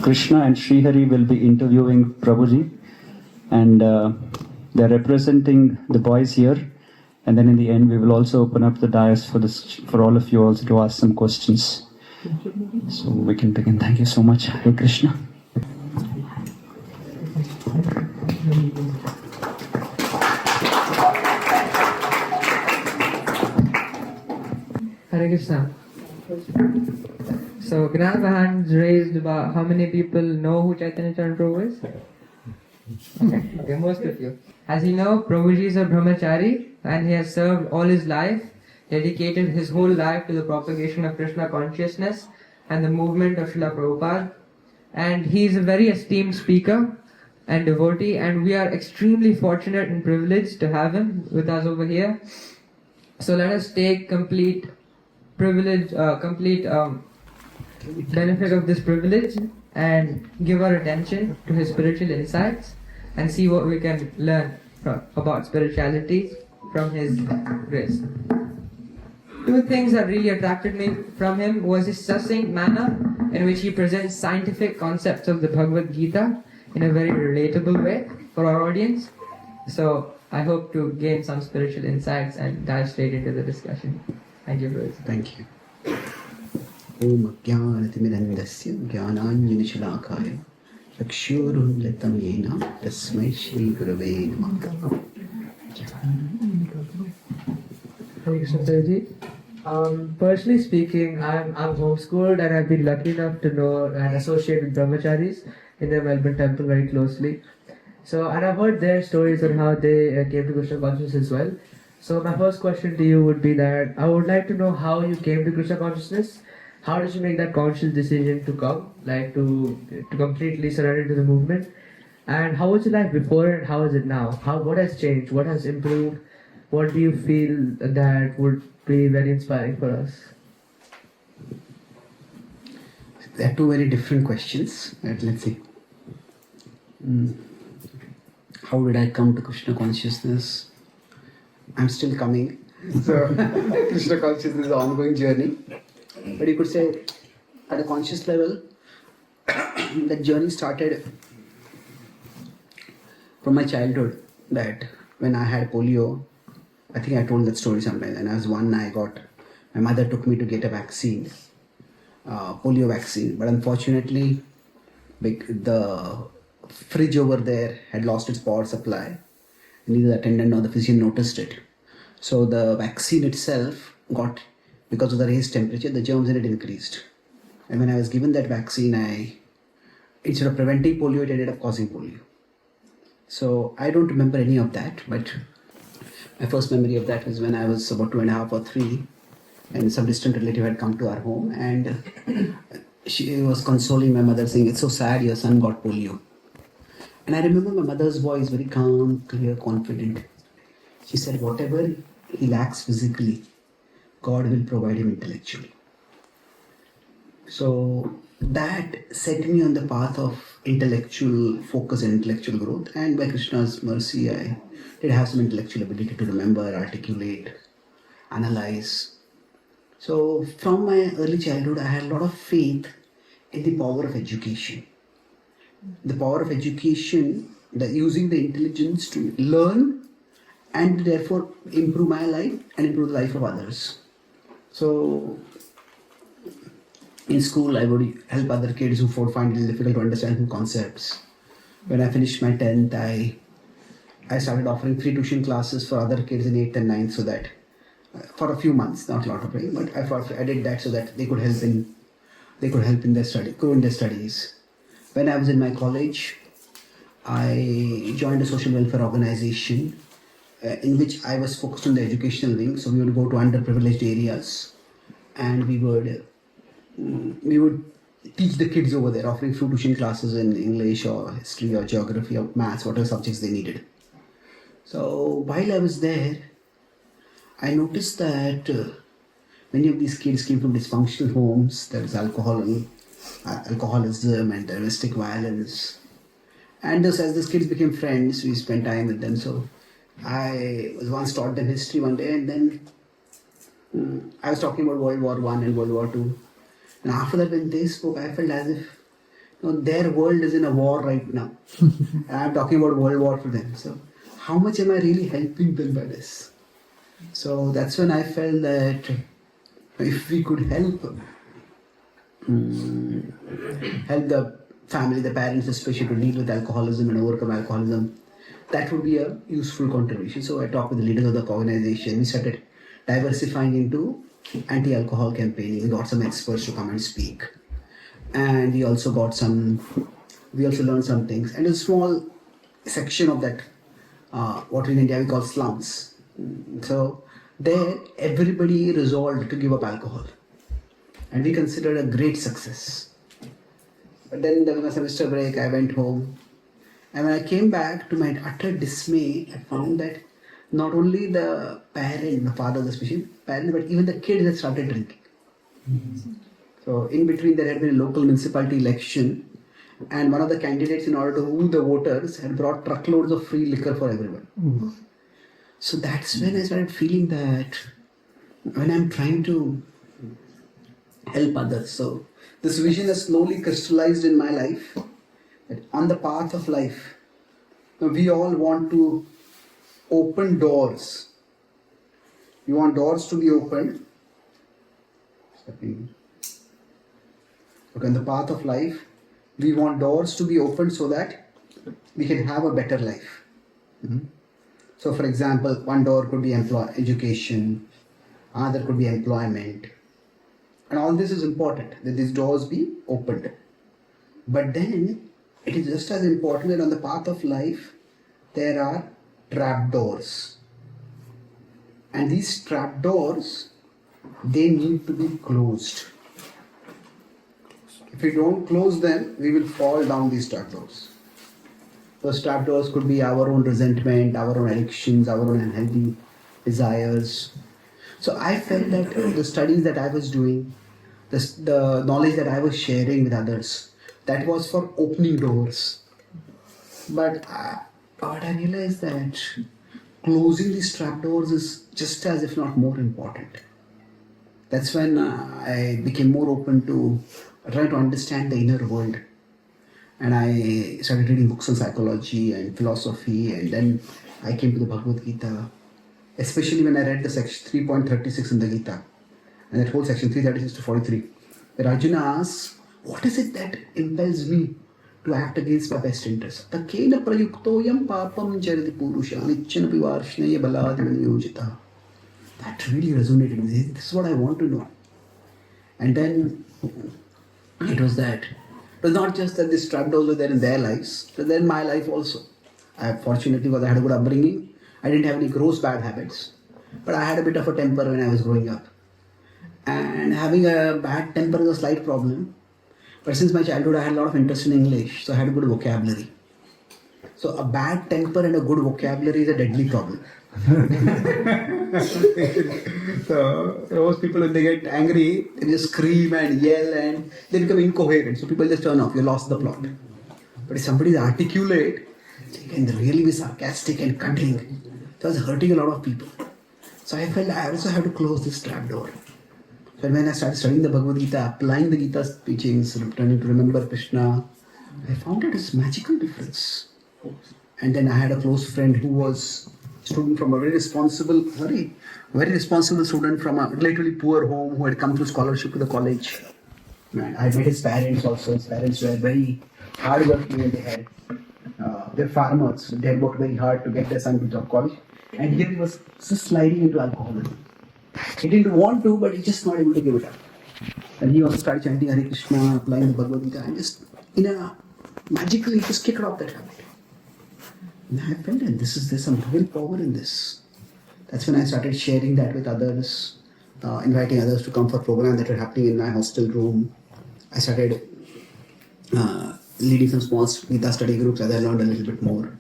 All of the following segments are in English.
Krishna and Hare will be interviewing Prabhuji, and they're representing the boys here. And then in the end, we will also open up the dais for all of you also to ask some questions. So we can begin. Thank you so much. Hare Krishna. Hare Krishna. So, can I have a hands raised about how many people know who Chaitanya Charan Prabhu is? Okay, most of you. As you know, Prabhuji is a brahmachari and he has served all his life, dedicated his whole life to the propagation of Krishna consciousness and the movement of Srila Prabhupada. And he is a very esteemed speaker and devotee, and we are extremely fortunate and privileged to have him with us over here. So let us take complete benefit of this privilege and give our attention to his spiritual insights and see what we can learn about spirituality from his grace. Two things that really attracted me from him was his succinct manner in which he presents scientific concepts of the Bhagavad Gita in a very relatable way for our audience. So I hope to gain some spiritual insights and dive straight into the discussion. Thank you, Bruce. Thank you. Om Jnanatimirandasya Jnananjanashalakaya Chakshurunlatam Yena Tasmai Shri Gurave Namaha. Hare Krishna Prabhuji. Personally speaking, I'm homeschooled and I've been lucky enough to know and associate with brahmacharis in the Melbourne temple very closely. So, and I've heard their stories on how they came to Krishna consciousness as well. So my first question to you would be that I would like to know how you came to Krishna consciousness. How did you make that conscious decision to come, like to completely surrender to the movement? And how was your life before and how is it now? What has changed? What has improved? What do you feel that would be very inspiring for us? They are two very different questions. Let's see. How did I come to Krishna consciousness? I'm still coming. So, Krishna consciousness is an ongoing journey. But you could say, at a conscious level, that journey started from my childhood. That when I had polio, I think I told that story sometime. And I was one, my mother took me to get a vaccine, polio vaccine. But unfortunately, the fridge over there had lost its power supply. Neither the attendant nor the physician noticed it. So the vaccine itself because of the raised temperature, the germs in it increased. And when I was given that vaccine, instead of preventing polio, it ended up causing polio. So I don't remember any of that, but my first memory of that was when I was about 2.5 or 3, and some distant relative had come to our home, and she was consoling my mother, saying, "It's so sad, your son got polio." And I remember my mother's voice, very calm, clear, confident. She said, whatever he lacks physically, God will provide him intellectually. So that set me on the path of intellectual focus and intellectual growth. And by Krishna's mercy, I did have some intellectual ability to remember, articulate, analyze. So from my early childhood, I had a lot of faith in the power of education. The power of education, using the intelligence to learn and therefore improve my life and improve the life of others. So in school, I would help other kids who find it difficult to understand some concepts. When I finished my 10th, I started offering free tuition classes for other kids in 8th and 9th, so that for a few months, not a lot of time, but I did that so that they could help in their study, grow in their studies. When I was in my college, I joined a social welfare organization in which I was focused on the educational wing. So we would go to underprivileged areas and we would teach the kids over there, offering free tuition classes in English or history or geography or maths, whatever subjects they needed. So while I was there, I noticed that many of these kids came from dysfunctional homes. There was alcoholism and domestic violence. And as these kids became friends, we spent time with them. So I was once taught them history one day, and then I was talking about World War I and World War II. And after that, when they spoke, I felt as if their world is in a war right now. And I'm talking about World War for them. So how much am I really helping them by this? So that's when I felt that if we could help the family, the parents especially, to deal with alcoholism and overcome alcoholism, that would be a useful contribution. So I talked with the leaders of the organization. We started diversifying into anti-alcohol campaigning. We got some experts to come and speak. And we also learned some things. And a small section of that, what in India we call slums. So there, everybody resolved to give up alcohol. And we considered a great success. But then there was a semester break, I went home. And when I came back, to my utter dismay, I found that not only the parent, the father especially, parent, but even the kids had started drinking. So in between there had been a local municipality election, and one of the candidates, in order to woo the voters, had brought truckloads of free liquor for everyone. So that's when I started feeling that when I'm trying to help others. So this vision has slowly crystallized in my life, that on the path of life, we all want to open doors. We want doors to be opened. But on the path of life, we want doors to be opened so that we can have a better life. So for example, one door could be education, another could be employment. And all this is important, that these doors be opened. But then, it is just as important that on the path of life, there are trapdoors. And these trapdoors, they need to be closed. If we don't close them, we will fall down these trapdoors. Those trapdoors could be our own resentment, our own addictions, our own unhealthy desires. So I felt that the studies that I was doing, the knowledge that I was sharing with others, that was for opening doors. But I realized that closing these trapdoors is just as if not more important. That's when I became more open to trying to understand the inner world. And I started reading books on psychology and philosophy, and then I came to the Bhagavad Gita, especially when I read the section 3.36 in the Gita, and that whole section 336 to 43, where Arjuna asks, what is it that impels me to act against my best interests? Takena prayuktoyam papam jarati purusha nichanapi varshnaya baladina yojita. That really resonated with me. This is what I want to know. And then it was that. It was not just that these trapdoors were there in their lives, but then my life also. Fortunately, because I had a good upbringing, I didn't have any gross bad habits. But I had a bit of a temper when I was growing up. And having a bad temper is a slight problem. But since my childhood, I had a lot of interest in English, so I had a good vocabulary. So a bad temper and a good vocabulary is a deadly problem. So most people, when they get angry, they just scream and yell and they become incoherent. So people just turn off. You lost the plot. But if somebody is articulate, they can really be sarcastic and cutting. So I was hurting a lot of people. So I felt I also have to close this trapdoor. So when I started studying the Bhagavad Gita, applying the Gita's teachings, trying to remember Krishna, I found out this magical difference. And then I had a close friend who was a student from a very responsible student from a relatively poor home who had come through scholarship to the college. And I met his parents also. His parents were very hardworking and they're farmers. They had worked very hard to get their son to college. And here he was just sliding into alcoholism. He didn't want to, but he just not able to give it up. And he also started chanting Hare Krishna, applying the Bhagavad Gita, and just magically just kicked off that habit. And I felt that there's some real power in this. That's when I started sharing that with others, inviting others to come for programs that were happening in my hostel room. I started leading some small Gita study groups as I learned a little bit more.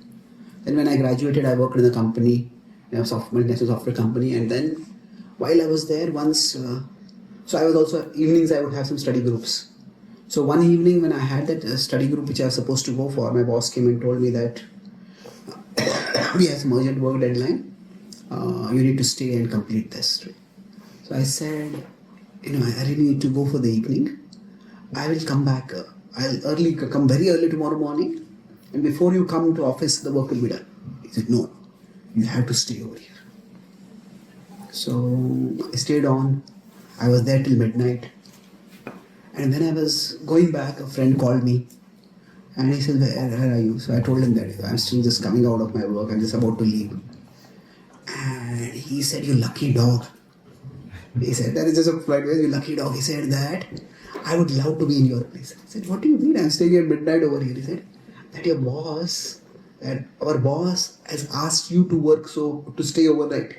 Then when I graduated, I worked in a company, multinational software company, and then while I was there once, so I was also, evenings I would have some study groups. So one evening when I had that study group which I was supposed to go for, my boss came and told me that we have some urgent work deadline, you need to stay and complete this. So I said, I really need to go for the evening. I will come back I'll come very early tomorrow morning, and before you come to office, the work will be done. He said, no, you have to stay over here. So I stayed on. I was there till midnight. And when I was going back, a friend called me and he said, where are you? So I told him that I'm still just coming out of my work. I'm just about to leave. And he said, you lucky dog. He said, that is just a polite way, you lucky dog. He said that, I would love to be in your place. I said, what do you mean? I'm staying at midnight over here. He said, that our boss has asked you to work to stay overnight.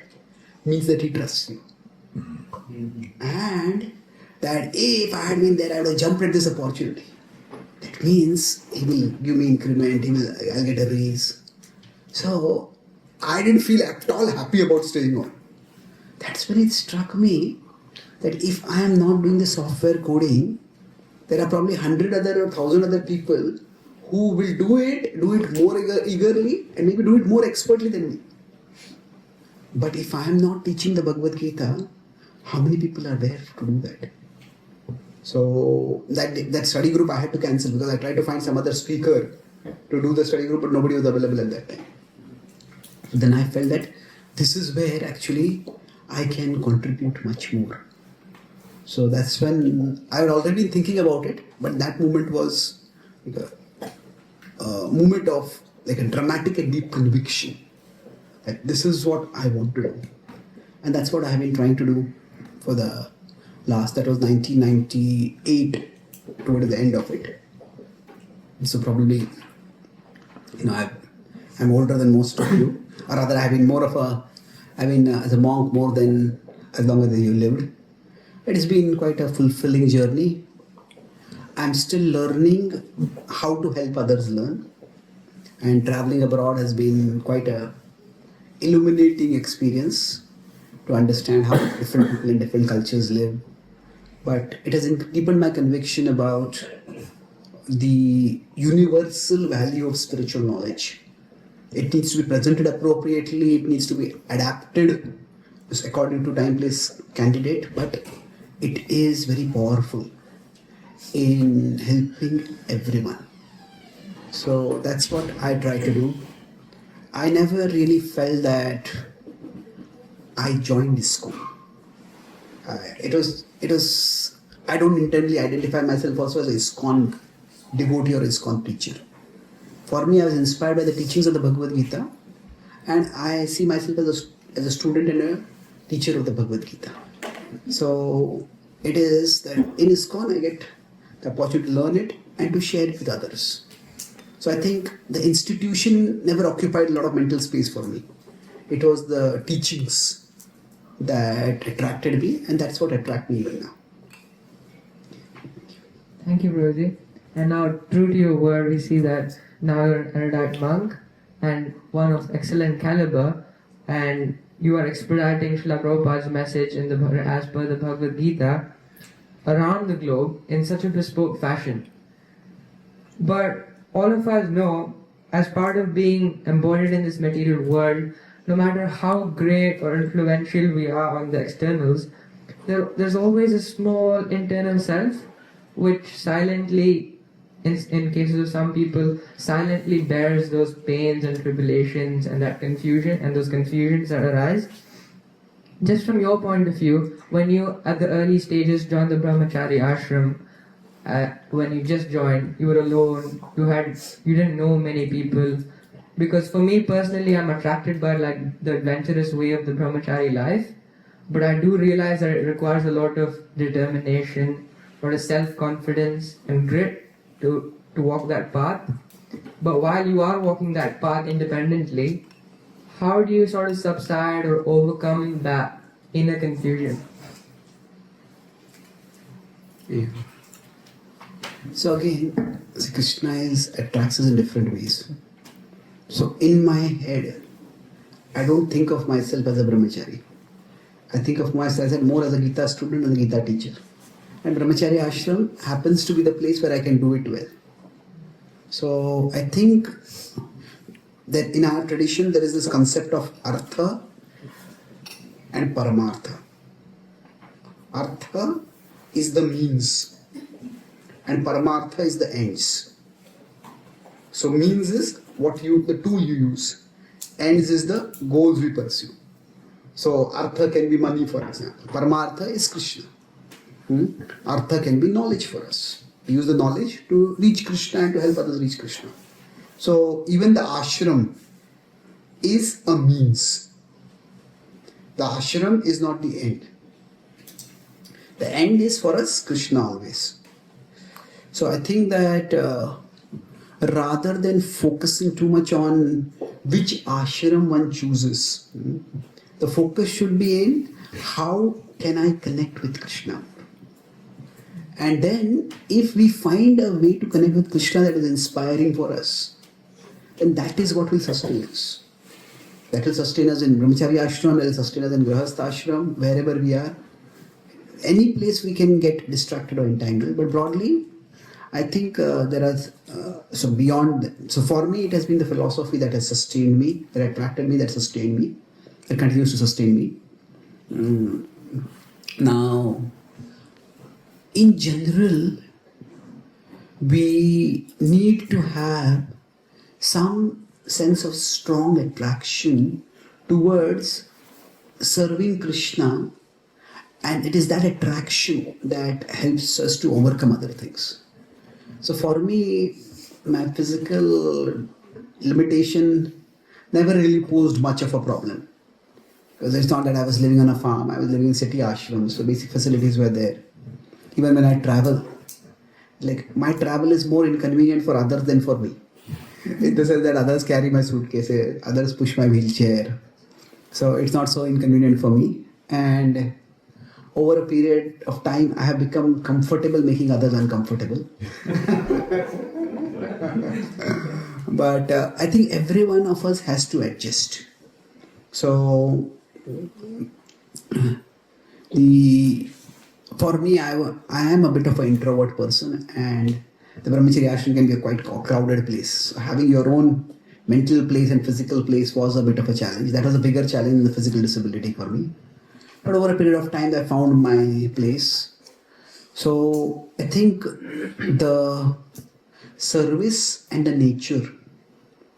Means that he trusts you. And that if I had been there, I would have jumped at this opportunity. That means he will give me increment, I'll get a raise. So I didn't feel at all happy about staying on. That's when it struck me that if I am not doing the software coding, there are probably 100 other or 1,000 other people who will do it more eagerly and maybe do it more expertly than me. But if I am not teaching the Bhagavad Gita, how many people are there to do that? So that study group I had to cancel because I tried to find some other speaker to do the study group, but nobody was available at that time. Then I felt that this is where actually I can contribute much more. So that's when I had already been thinking about it, but that moment was like a moment of like a dramatic and deep conviction that this is what I want to do. And that's what I have been trying to do for the last, that was 1998, toward the end of it. So probably, I'm older than most of you, or rather I've been as a monk more than as long as you lived. It has been quite a fulfilling journey. I'm still learning how to help others learn, and traveling abroad has been quite a illuminating experience to understand how different people in different cultures live. But it has deepened my conviction about the universal value of spiritual knowledge. It needs to be presented appropriately, it needs to be adapted according to time, place, candidate, but it is very powerful in helping everyone. So that's what I try to do. I never really felt that I joined ISKCON. I don't internally identify myself also as an ISKCON devotee or ISKCON preacher. For me, I was inspired by the teachings of the Bhagavad Gita, and I see myself as a student and a teacher of the Bhagavad Gita. So it is that in ISKCON I get the opportunity to learn it and to share it with others. So I think the institution never occupied a lot of mental space for me. It was the teachings that attracted me, and that's what attracts me even now. Thank you, Prabhuji. And now, true to your word, we see that now you're an erudite monk and one of excellent caliber, and you are expediting Srila Prabhupada's message as per the Bhagavad Gita around the globe in such a bespoke fashion. But all of us know, as part of being embodied in this material world, no matter how great or influential we are on the externals, there's always a small internal self which silently, in cases of some people, silently bears those pains and tribulations and that confusion and those confusions that arise. Just from your point of view, when you at the early stages joined the Brahmachari ashram, when you just joined, you were alone, you didn't know many people. Because for me personally, I'm attracted by the adventurous way of the Brahmachari life, but I do realize that it requires a lot of determination, a lot of self-confidence and grit to walk that path. But while you are walking that path independently, how do you sort of subside or overcome that inner confusion? Yeah. So again, Krishna attracts us in different ways. So in my head, I don't think of myself as a brahmachari. I think of myself more as a Gita student and a Gita teacher. And Brahmachari ashram happens to be the place where I can do it well. So I think that in our tradition there is this concept of artha and paramartha. Artha is the means and Paramartha is the ends. So means is the tool you use. Ends is the goals we pursue. So Artha can be money, for example. Paramartha is Krishna. Artha can be knowledge for us. We use the knowledge to reach Krishna and to help others reach Krishna. So even the ashram is a means. The ashram is not the end. The end is for us Krishna always. So I think that rather than focusing too much on which ashram one chooses, the focus should be in how can I connect with Krishna. And then if we find a way to connect with Krishna that is inspiring for us, then that is what will sustain us. That will sustain us in Brahmacharya ashram, that will sustain us in Grahastha ashram, wherever we are. Any place we can get distracted or entangled, but broadly, I think there are, so for me it has been the philosophy that has sustained me, that attracted me, that sustained me, that continues to sustain me. Now, in general, we need to have some sense of strong attraction towards serving Krishna, and it is that attraction that helps us to overcome other things. So for me, my physical limitation never really posed much of a problem. Because it's not that I was living on a farm, I was living in city ashram, so basic facilities were there. Even when I travel, like my travel is more inconvenient for others than for me. In the sense that others carry my suitcases, others push my wheelchair. So it's not so inconvenient for me. And over a period of time, I have become comfortable making others uncomfortable. But I think every one of us has to adjust. So, for me, I am a bit of an introvert person, and the Brahmacharya ashram can be a quite crowded place. So having your own mental place and physical place was a bit of a challenge. That was a bigger challenge than the physical disability for me. But over a period of time, I found my place. So I think the service and the nature,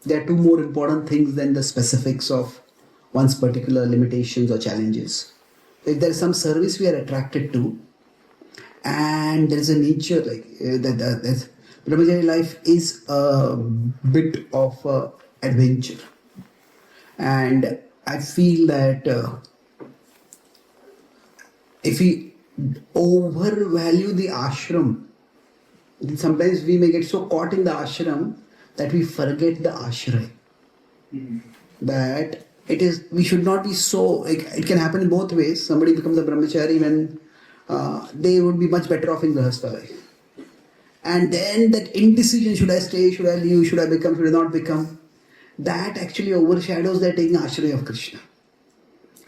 they are two more important things than the specifics of one's particular limitations or challenges. If there is some service we are attracted to, and there is a nature like that, Brahmacharya life is a bit of adventure. And I feel that if we overvalue the ashram, sometimes we may get so caught in the ashram that we forget the ashray. That we should not be so, it can happen in both ways. Somebody becomes a brahmachari when they would be much better off in grahastha life. And then that indecision, should I stay, should I leave, should I become, should I not become, that actually overshadows their taking ashray of Krishna.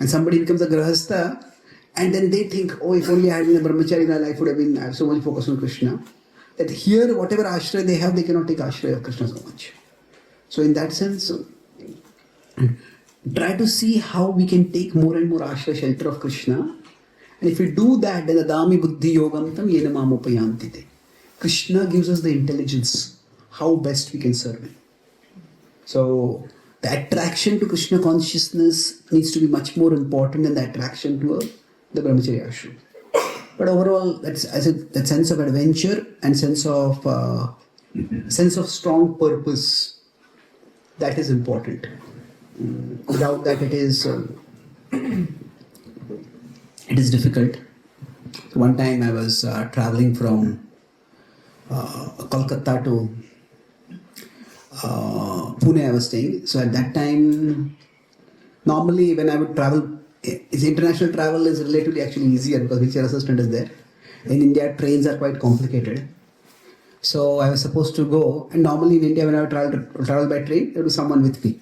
And somebody becomes a grahastha, and then they think, oh, if only I had been a brahmachari, my life would have been, I have so much focus on Krishna, that here, whatever ashray they have, they cannot take ashray of Krishna so much. So in that sense, try to see how we can take more and more ashray, shelter of Krishna. And if we do that, then adami buddhi yogam tam yena mamopayantite. Krishna gives us the intelligence, how best we can serve him. So the attraction to Krishna consciousness needs to be much more important than the attraction to the Brahmacharya ashram. But overall, that's, I said, that sense of adventure and sense of strong purpose, that is important. Without that, it is difficult. So one time I was traveling from Kolkata to Pune. I was staying. So at that time, normally when I would travel, international travel is relatively actually easier because wheelchair assistant is there. In India, trains are quite complicated. So I was supposed to go, and normally in India when I would travel by train, there was someone with me.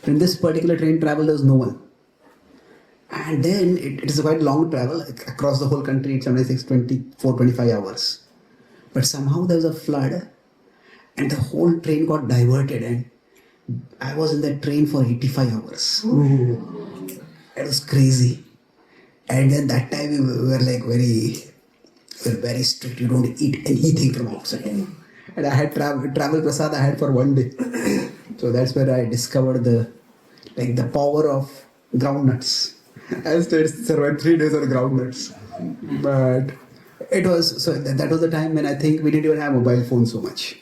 But in this particular train travel, there was no one. And then it is a quite long travel across the whole country. It sometimes takes 24-25 hours. But somehow there was a flood, and the whole train got diverted, and I was in that train for 85 hours. It was crazy. And then that time we were like very were very strict. You don't eat anything from outside. And I had travel prasad I had for one day. So that's where I discovered the power of groundnuts. I survived 3 days on groundnuts. But it was, so that was the time when I think we didn't even have mobile phones so much.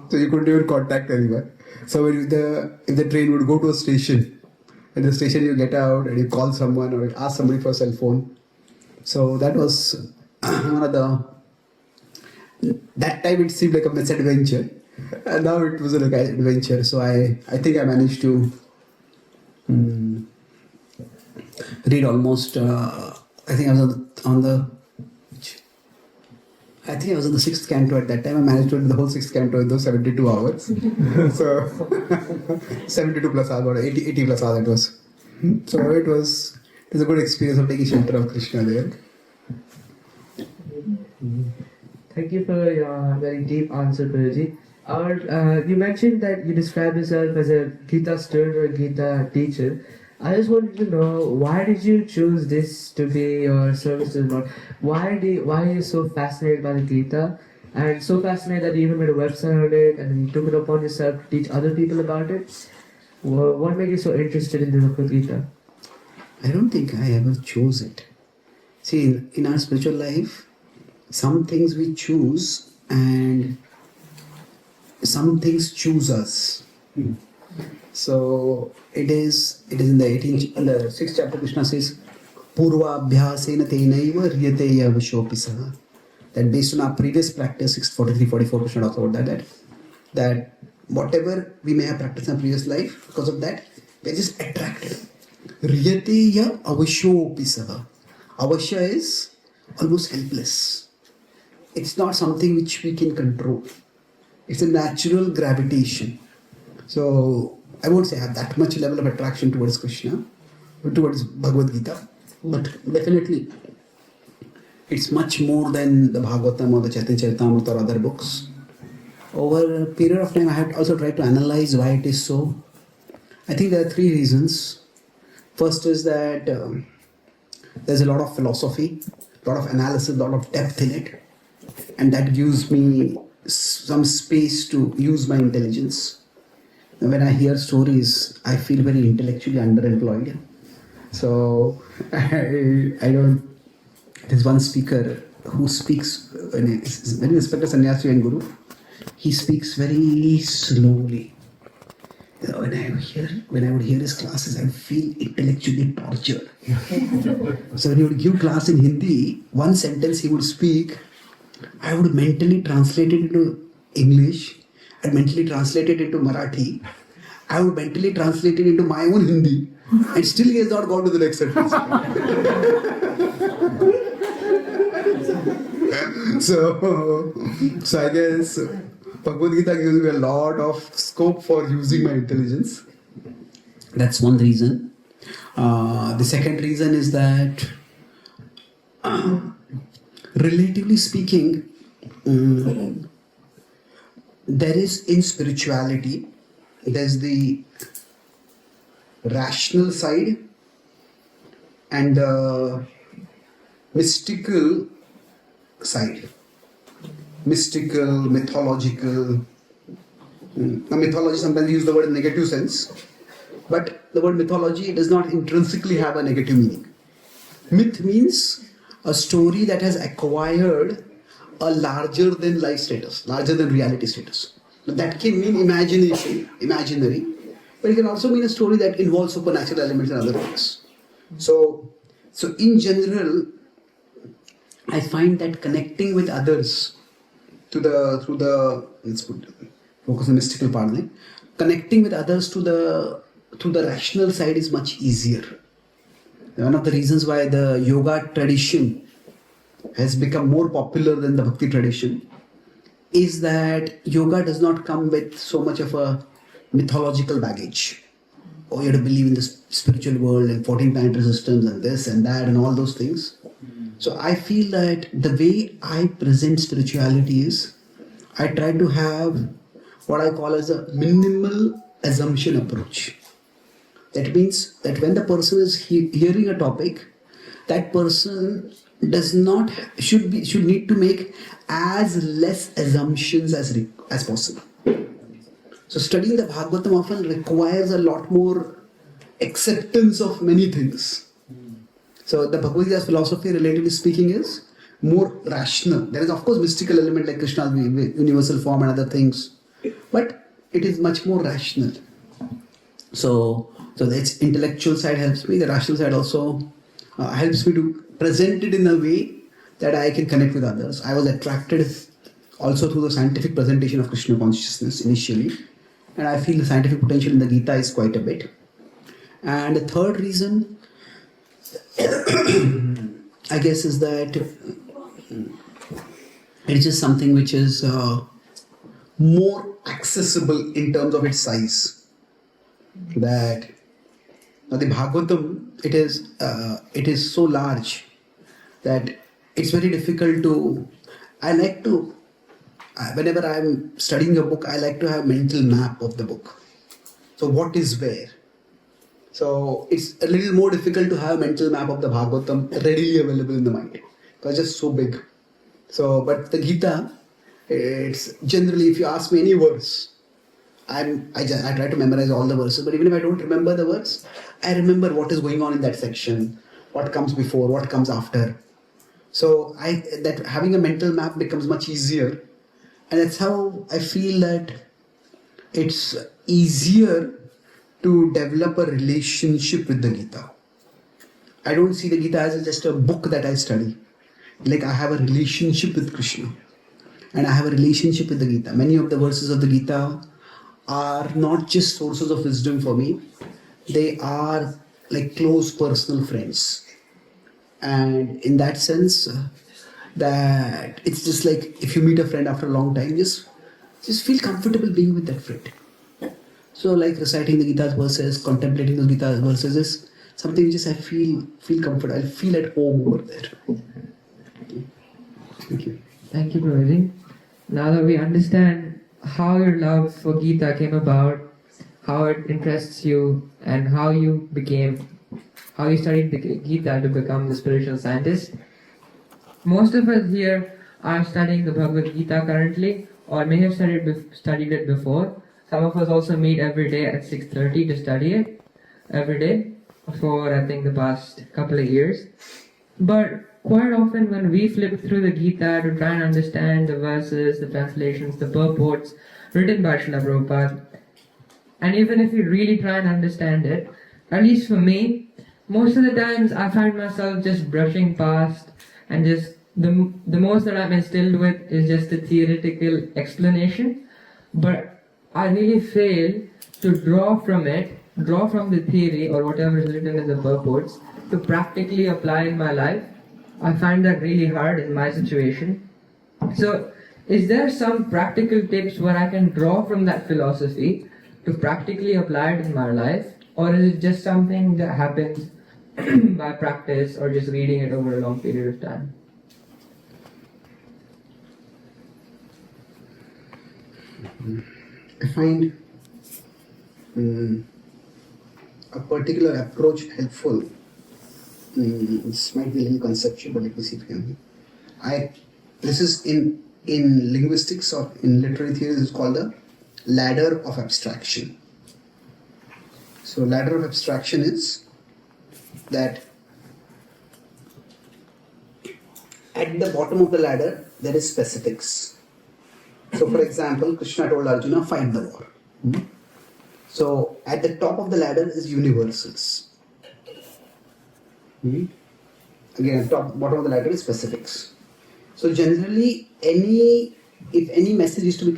So you couldn't even contact anyone. So if the train would go to a station, at the station you get out and you call someone or ask somebody for a cell phone. So that was one of that time it seemed like a misadventure. And now it was like an adventure. So I think I managed to read almost, I think I was on the 6th canto at that time. I managed to read the whole 6th canto in those 72 hours. So 72 plus hours or 80 plus hours it was. So it was a good experience of taking shelter of Krishna there. Thank you for your very deep answer, Guruji. You mentioned that you describe yourself as a Gita student or a Gita teacher. I just wanted to know, why did you choose this to be your service to the Lord? Why are you so fascinated by the Gita, and so fascinated that you even made a website on it and then you took it upon yourself to teach other people about it? What made you so interested in the Bhagavad Gita? I don't think I ever chose it. See, in our spiritual life, some things we choose and some things choose us. So it is in the 6th chapter. Krishna says, "Purva abhyasena tenaiva riyate yavashopi saha." That based on our previous practice, 643-44, Krishna talks about that whatever we may have practiced in our previous life, because of that, we are just attracted. Riyate ya avashopi saha. Avashya is almost helpless. It's not something which we can control. It's a natural gravitation. So I won't say I have that much level of attraction towards Krishna, but towards Bhagavad Gita. But definitely, it's much more than the Bhagavatam or the Chaitanya Charan or other books. Over a period of time, I have also tried to analyze why it is so. I think there are 3 reasons. First is that there's a lot of philosophy, a lot of analysis, a lot of depth in it, and that gives me some space to use my intelligence. When I hear stories, I feel very intellectually underemployed. So I don't. There's one speaker who speaks when Inspector Sannyasi and Guru. He speaks very slowly. When I would hear his classes, I would feel intellectually tortured. So when he would give class in Hindi, one sentence he would speak, I would mentally translate it into English, I'd mentally translate it into Marathi, I would mentally translate it into my own Hindi, and still he has not gone to the next sentence. So I guess Bhagavad Gita gives me a lot of scope for using my intelligence. That's one reason. The second reason is that, relatively speaking, there is in spirituality, there's the rational side and the mystical side. Mystical, mythological. Now, mythology, sometimes we use the word in negative sense, but the word mythology does not intrinsically have a negative meaning. Myth means a story that has acquired a larger than life status, larger than reality status. Now, that can mean imagination, imaginary, but it can also mean a story that involves supernatural elements and other things. So in general, I find that connecting with others through the let's focus on the mystical part, connecting with others to the rational side is much easier. One of the reasons why the yoga tradition has become more popular than the bhakti tradition is that yoga does not come with so much of a mythological baggage. Oh, you have to believe in the spiritual world and 14 planetary systems and this and that and all those things. So I feel that the way I present spirituality is, I try to have what I call as a minimal assumption approach. That means that when the person is hearing a topic, that person should need to make as less assumptions as possible. So studying the Bhagavatam often requires a lot more acceptance of many things. So the Bhagavad Gita's philosophy, relatively speaking, is more rational. There is of course mystical element like Krishna's universal form and other things, but it is much more rational. So the intellectual side helps me. The rational side also helps me to present it in a way that I can connect with others. I was attracted also through the scientific presentation of Krishna consciousness initially, and I feel the scientific potential in the Gita is quite a bit. And the third reason, I guess, is that it's just something which is more accessible in terms of its size. That the Bhagavatam, it is so large that it's very difficult to. Whenever I'm studying a book, I like to have mental map of the book. So what is where? So it's a little more difficult to have a mental map of the Bhagavatam readily available in the mind because it's just so big. So, but the Gita, it's generally, if you ask me any verse, I try to memorize all the verses, but even if I don't remember the words, I remember what is going on in that section, what comes before, what comes after. So that having a mental map becomes much easier, and that's how I feel that it's easier to develop a relationship with the Gita. I don't see the Gita as just a book that I study. Like I have a relationship with Krishna, and I have a relationship with the Gita. Many of the verses of the Gita are not just sources of wisdom for me, they are like close personal friends. And in that sense, that it's just like if you meet a friend after a long time, just feel comfortable being with that friend. So like reciting the Gita's verses, contemplating those Gita's verses is something which I feel comfort. I feel at home over there. Thank you. Thank you, Prabhuji. Now that we understand how your love for Gita came about, how it interests you, and how you studied the Gita to become the spiritual scientist. Most of us here are studying the Bhagavad Gita currently, or may have studied it before. Some of us also meet every day at 6:30 to study it every day for I think the past couple of years. But quite often when we flip through the Gita to try and understand the verses, the translations, the purports written by Śrīmad Bhāgavatam, and even if we really try and understand it, at least for me, most of the times I find myself just brushing past, and just the most that I'm instilled with is just a theoretical explanation. But I really fail to draw from the theory or whatever is written in the purports to practically apply in my life. I find that really hard in my situation. So, is there some practical tips where I can draw from that philosophy to practically apply it in my life? Or is it just something that happens by practice or just reading it over a long period of time? I find a particular approach helpful. This might be a little conceptual, but let me see if I can. This is in linguistics or in literary theory, this is called the ladder of abstraction. So ladder of abstraction is that at the bottom of the ladder there is specifics. So for example, Krishna told Arjuna, fight the war. So at the top of the ladder is universals. Again, bottom of the ladder is specifics. So generally, if any message is to be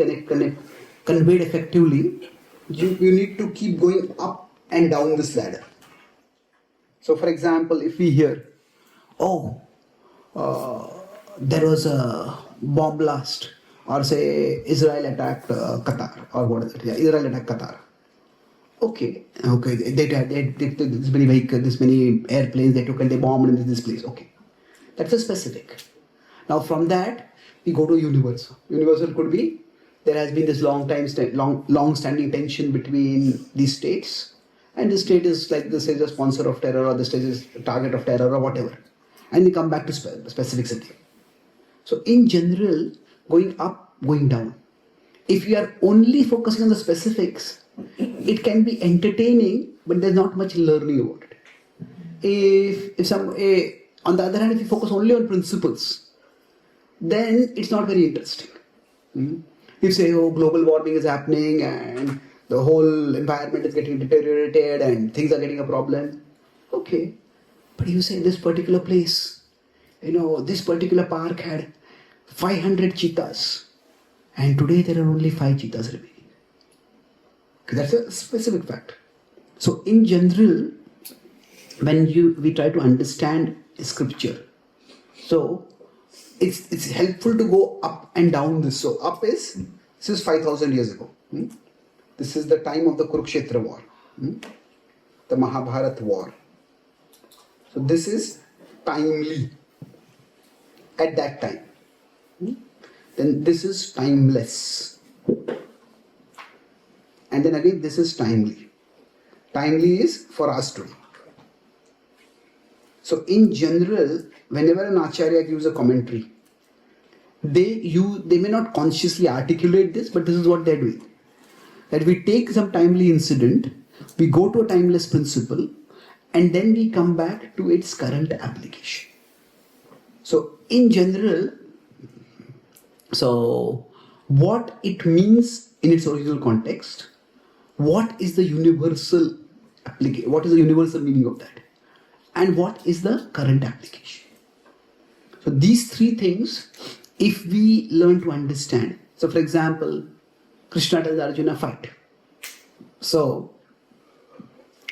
conveyed effectively, you need to keep going up and down this ladder. So for example, if we hear, there was a bomb blast, or say Israel attacked Qatar, or whatever. Yeah, Israel attacked Qatar. Okay. They this many vehicles, this many airplanes they took and they bombed into this place. Okay, that's a specific. Now from that we go to universal. Universal could be there has been this long-standing tension between these states, and this state is like this is a sponsor of terror, or this state is a target of terror, or whatever. and we come back to specificity. So in general, going up, going down. If you are only focusing on the specifics, it can be entertaining, but there's not much learning about it. On the other hand, if you focus only on principles, then it's not very interesting. You say, oh, global warming is happening and the whole environment is getting deteriorated and things are getting a problem. Okay, but you say this particular place, this particular park had 500 cheetahs and today there are only 5 cheetahs remaining. Okay, that's a specific fact. So in general, when we try to understand scripture, so it's helpful to go up and down this. So up this is 5,000 years ago. This is the time of the Kurukshetra war, the Mahabharata war. So this is timely at that time. Then this is timeless. And then again this is timely. Timely is for us today. So in general, whenever an Acharya gives a commentary, they may not consciously articulate this, but this is what they're doing. That we take some timely incident, we go to a timeless principle, and then we come back to its current application. So in general, so what it means in its original context, what is the universal application, what is the universal meaning of that, and what is the current application. So these three things, if we learn to understand, so for example, Krishna tells Arjuna fight. So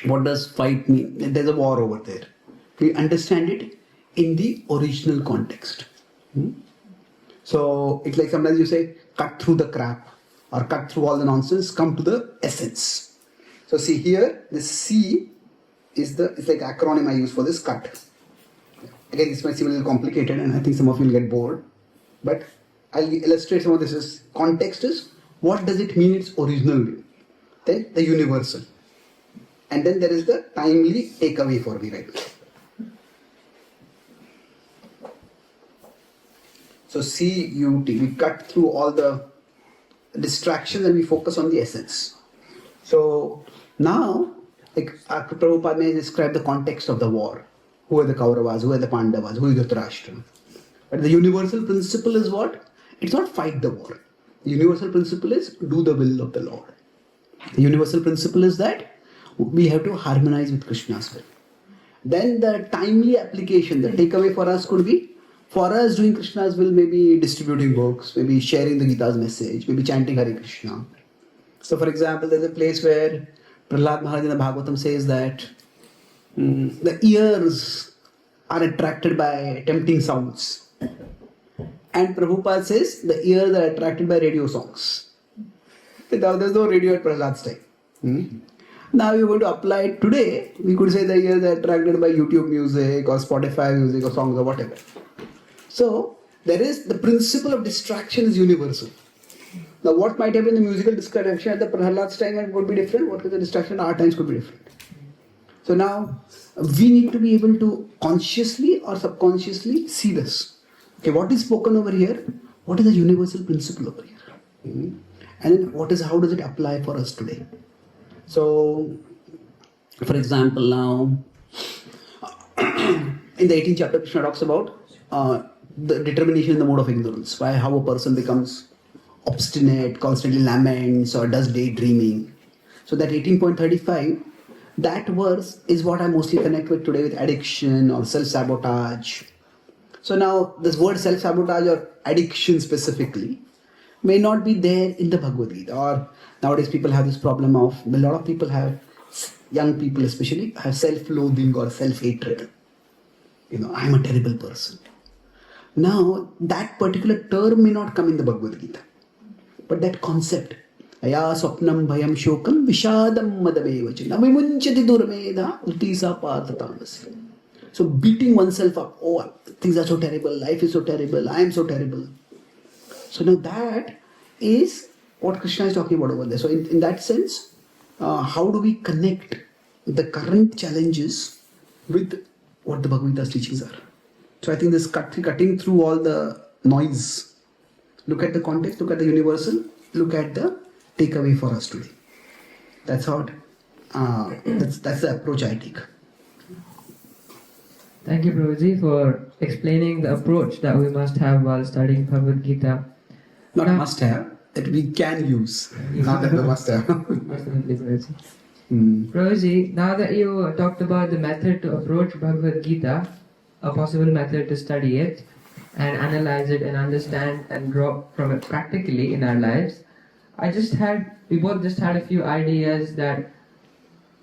what does fight mean? There's a war over there. We understand it in the original context. So it's like sometimes you say, cut through the crap or cut through all the nonsense, come to the essence. So see here, this C is it's like acronym I use for this cut. Again, this might seem a little complicated and I think some of you will get bored. But I'll illustrate some of this. Context is, what does it mean its original way? Then the universal. And then there is the timely takeaway for me right now. So CUT, we cut through all the distractions and we focus on the essence. So now, like Prabhupada may describe the context of the war. Who are the Kauravas, who are the Pandavas, who is Dhritarashtra. But the universal principle is what? It's not fight the war. The universal principle is do the will of the Lord. The universal principle is that we have to harmonize with Krishna's will. Then the timely application, the takeaway for us could be, for us doing Krishna's will, maybe distributing books, maybe sharing the Gita's message, maybe chanting Hare Krishna. So for example, there's a place where Prahlad Maharaj in the Bhagavatam says that the ears are attracted by tempting sounds. And Prabhupada says the ears are attracted by radio songs. Now there's no radio at Prahlad's time. Now you're going to apply it today. We could say the ears are attracted by YouTube music or Spotify music or songs or whatever. So there is the principle of distraction is universal. Now what might have been the musical distraction at the Prahlad's time would be different. What is the distraction at our times could be different. So now we need to be able to consciously or subconsciously see this. Okay, what is spoken over here? What is the universal principle over here? And then how does it apply for us today? So, for example, now in the 18th chapter, Krishna talks about the determination in the mode of ignorance. How a person becomes obstinate, constantly laments, or does daydreaming. So that 18.35, that verse is what I mostly connect with today with addiction or self-sabotage. So now this word self-sabotage or addiction specifically may not be there in the Bhagavad Gita. Or nowadays people have this problem of, a lot of people have, young people especially, have self-loathing or self-hatred. I'm a terrible person. Now that particular term may not come in the Bhagavad Gita. But that concept, Aya Swapnam Bhayam Shokam Vishadam Madavevacham Navimunchati Durmedha Utisa Parthatamasi. So beating oneself up, oh, things are so terrible, life is so terrible, I am so terrible. So now that is what Krishna is talking about over there. So in that sense, how do we connect the current challenges with what the Bhagavad Gita's teachings are? So I think this cutting through all the noise. Look at the context, look at the universal, look at the takeaway for us today. That's how. That's the approach I take. Thank you, Prabhuji, for explaining the approach that we must have while studying Bhagavad Gita. Not Now- must have, that we can use. Not that we must have. Absolutely, Prabhuji. Prabhuji, now that you talked about the method to approach Bhagavad Gita, a possible method to study it and analyze it and understand and draw from it practically in our lives, we both just had a few ideas that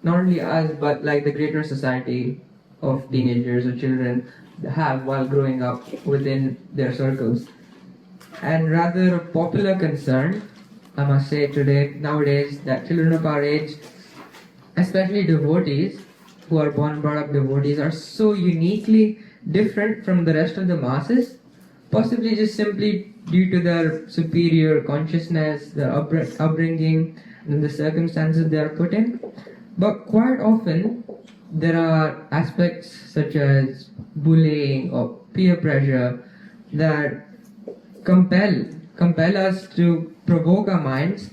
not only us but like the greater society of teenagers or children have while growing up within their circles. And rather a popular concern, I must say nowadays, that children of our age, especially devotees, who are born and brought up devotees, are so uniquely different from the rest of the masses, possibly just simply due to their superior consciousness, their upbringing, and the circumstances they are put in. But quite often, there are aspects such as bullying or peer pressure that compel us to provoke our minds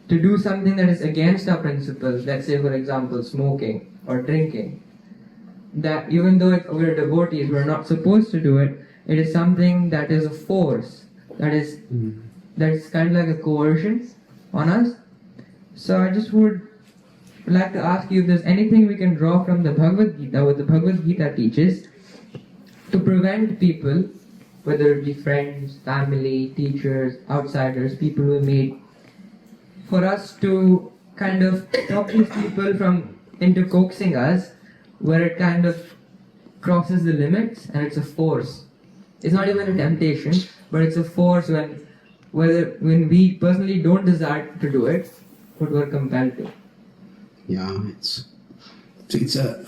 to do something that is against our principles. Let's say, for example, smoking or drinking. That even though if we're devotees, we're not supposed to do it. It is something that is a force, that is kind of like a coercion on us. So I just would like to ask you if there's anything we can draw from the Bhagavad Gita, what the Bhagavad Gita teaches, to prevent people, whether it be friends, family, teachers, outsiders, people we meet, for us to kind of stop these people from into coaxing us, where it kind of crosses the limits and it's a force. It's not even a temptation, but it's a force when we personally don't desire to do it, but we're compelled to. Yeah, it's a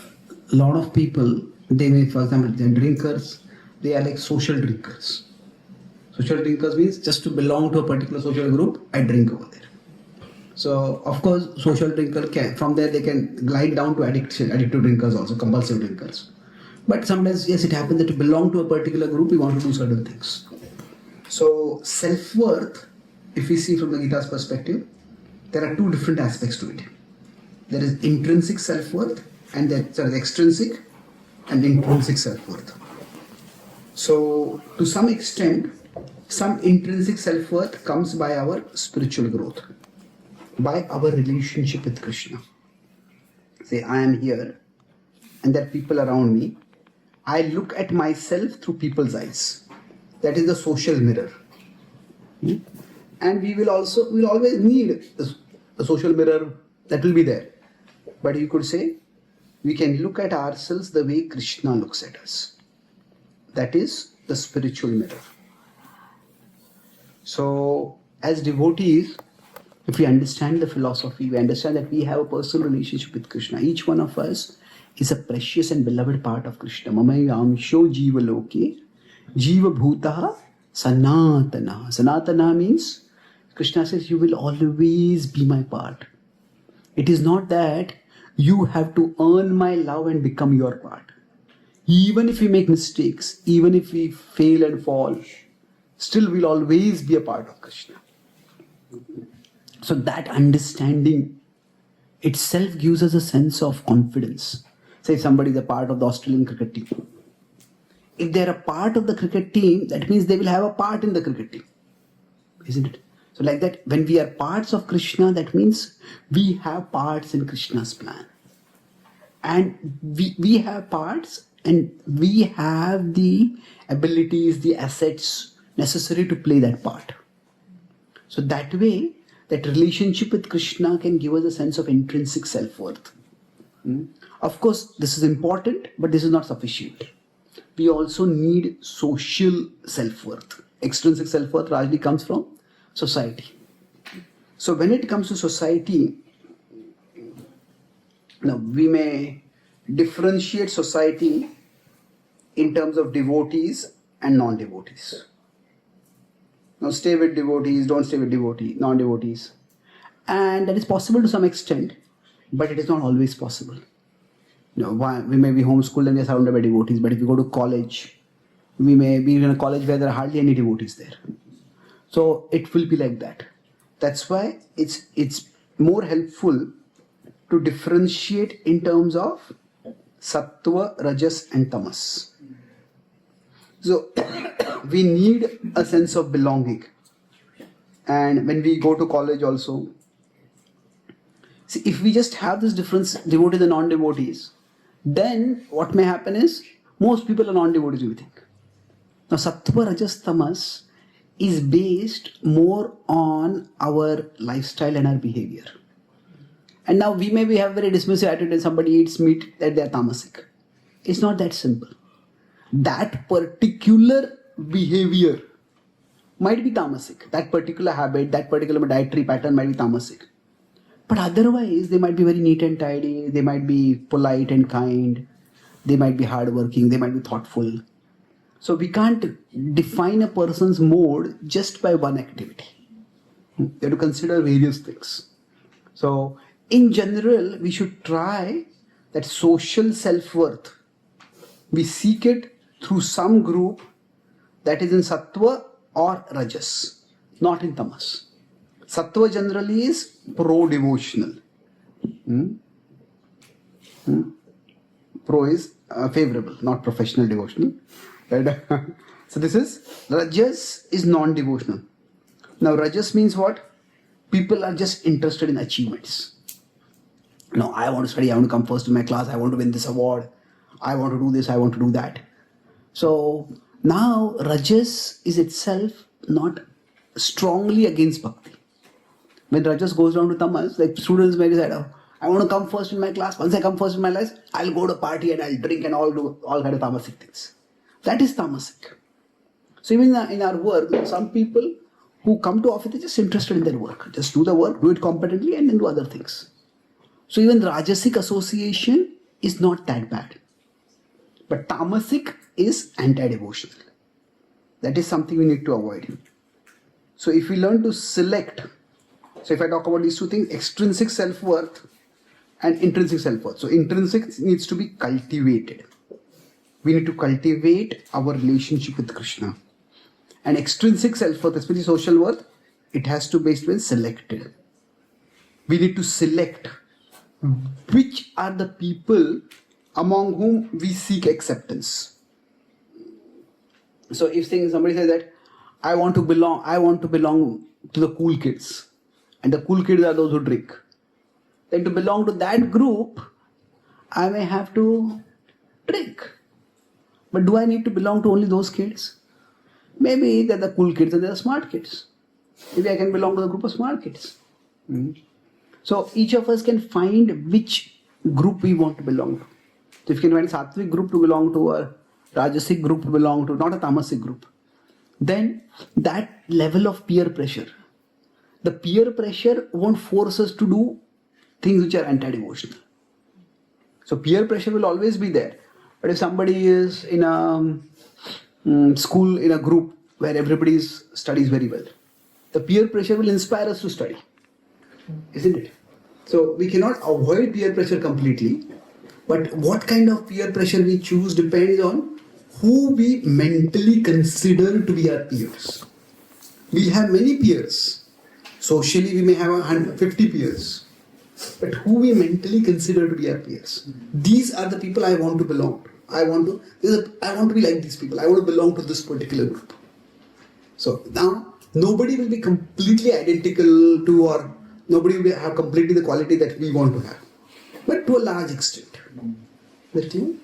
lot of people, they may, for example, they're drinkers, they are like social drinkers. Social drinkers means just to belong to a particular social group, I drink over there. So, of course, social drinker from there they can glide down to addictive drinkers also, compulsive drinkers. But sometimes, yes, it happens that to belong to a particular group, we want to do certain things. So, self-worth, if we see from the Gita's perspective, there are two different aspects to it. There is intrinsic self-worth and there is extrinsic and intrinsic self-worth. So, to some extent, some intrinsic self-worth comes by our spiritual growth, by our relationship with Krishna. Say, I am here and there are people around me. I look at myself through people's eyes. That is the social mirror. And we'll always need the social mirror that will be there. But you could say, we can look at ourselves the way Krishna looks at us. That is the spiritual mirror. So, as devotees, if we understand the philosophy, we understand that we have a personal relationship with Krishna. Each one of us is a precious and beloved part of Krishna. Mamayamsho jiva loke, jiva bhutaha sanatana. Sanatana means, Krishna says, you will always be my part. It is not that you have to earn my love and become your part. Even if we make mistakes, even if we fail and fall, still we'll always be a part of Krishna. So that understanding itself gives us a sense of confidence. Say somebody is a part of the Australian cricket team. If they're a part of the cricket team, that means they will have a part in the cricket team. Isn't it? So like that, when we are parts of Krishna, that means we have parts in Krishna's plan. And we have parts and we have the abilities, the assets necessary to play that part. So that way, that relationship with Krishna can give us a sense of intrinsic self-worth. Of course, this is important, but this is not sufficient. We also need social self-worth. Extrinsic self-worth largely comes from society. So when it comes to society, now we may differentiate society in terms of devotees and non-devotees. Now stay with devotees, don't stay with non-devotees. And that is possible to some extent, but it is not always possible. We may be homeschooled and we are surrounded by devotees, but if you go to college, We may be in a college where there are hardly any devotees there. So it will be like that. That's why it's more helpful to differentiate in terms of sattva, rajas and tamas. So we need a sense of belonging. And when we go to college also, see, if we just have this difference, devotees and non-devotees, then what may happen is most people are non-devotees, we think. Now sattva, rajas, tamas is based more on our lifestyle and our behavior. And now we maybe have very dismissive attitude when somebody eats meat that they are tamasic. It's not that simple. That particular behavior might be tamasic. That particular habit, that particular dietary pattern might be tamasic. But otherwise, they might be very neat and tidy. They might be polite and kind. They might be hardworking. They might be thoughtful. So we can't define a person's mode just by one activity. You have to consider various things. So in general, we should try that social self-worth. We seek it through some group that is in sattva or rajas, not in tamas. Sattva generally is pro-devotional. Pro is favorable, not professional devotional. Right? So this is, rajas is non-devotional. Now rajas means what? People are just interested in achievements. No, I want to study, I want to come first in my class, I want to win this award, I want to do this, I want to do that. So now rajas is itself not strongly against bhakti. When rajas goes down to tamas, like students may decide, oh, I want to come first in my class. Once I come first in my life, I'll go to a party and I'll drink and all do all kind of tamasic things. That is tamasic. So even in our work, some people who come to office are just interested in their work. Just do the work, do it competently and then do other things. So even rajasic association is not that bad. But tamasic is anti-devotional. That is something we need to avoid. So if we learn to select, so if I talk about these two things, extrinsic self-worth and intrinsic self-worth. So intrinsic needs to be cultivated. We need to cultivate our relationship with Krishna. And extrinsic self-worth, especially social worth, it has to be selected. We need to select which are the people among whom we seek acceptance. So if somebody says that I want to belong to the cool kids, and the cool kids are those who drink, then to belong to that group, I may have to drink. But do I need to belong to only those kids? Maybe they're the cool kids and they're the smart kids. Maybe I can belong to the group of smart kids. So each of us can find which group we want to belong to. So if you can find a sattvic group to belong to, or rajasic group to belong to, not a tamasic group, then that level of peer pressure, the peer pressure won't force us to do things which are anti-devotional. So peer pressure will always be there. But if somebody is in a school, in a group where everybody studies very well, the peer pressure will inspire us to study. Isn't it? So we cannot avoid peer pressure completely, but what kind of peer pressure we choose depends on who we mentally consider to be our peers. We have many peers. Socially we may have 150 peers. But who we mentally consider to be our peers. These are the people I want to belong to. I want to be like these people. I want to belong to this particular group. So now nobody will be completely identical to, or nobody will have completely the quality that we want to have. But to a large extent. Thank you.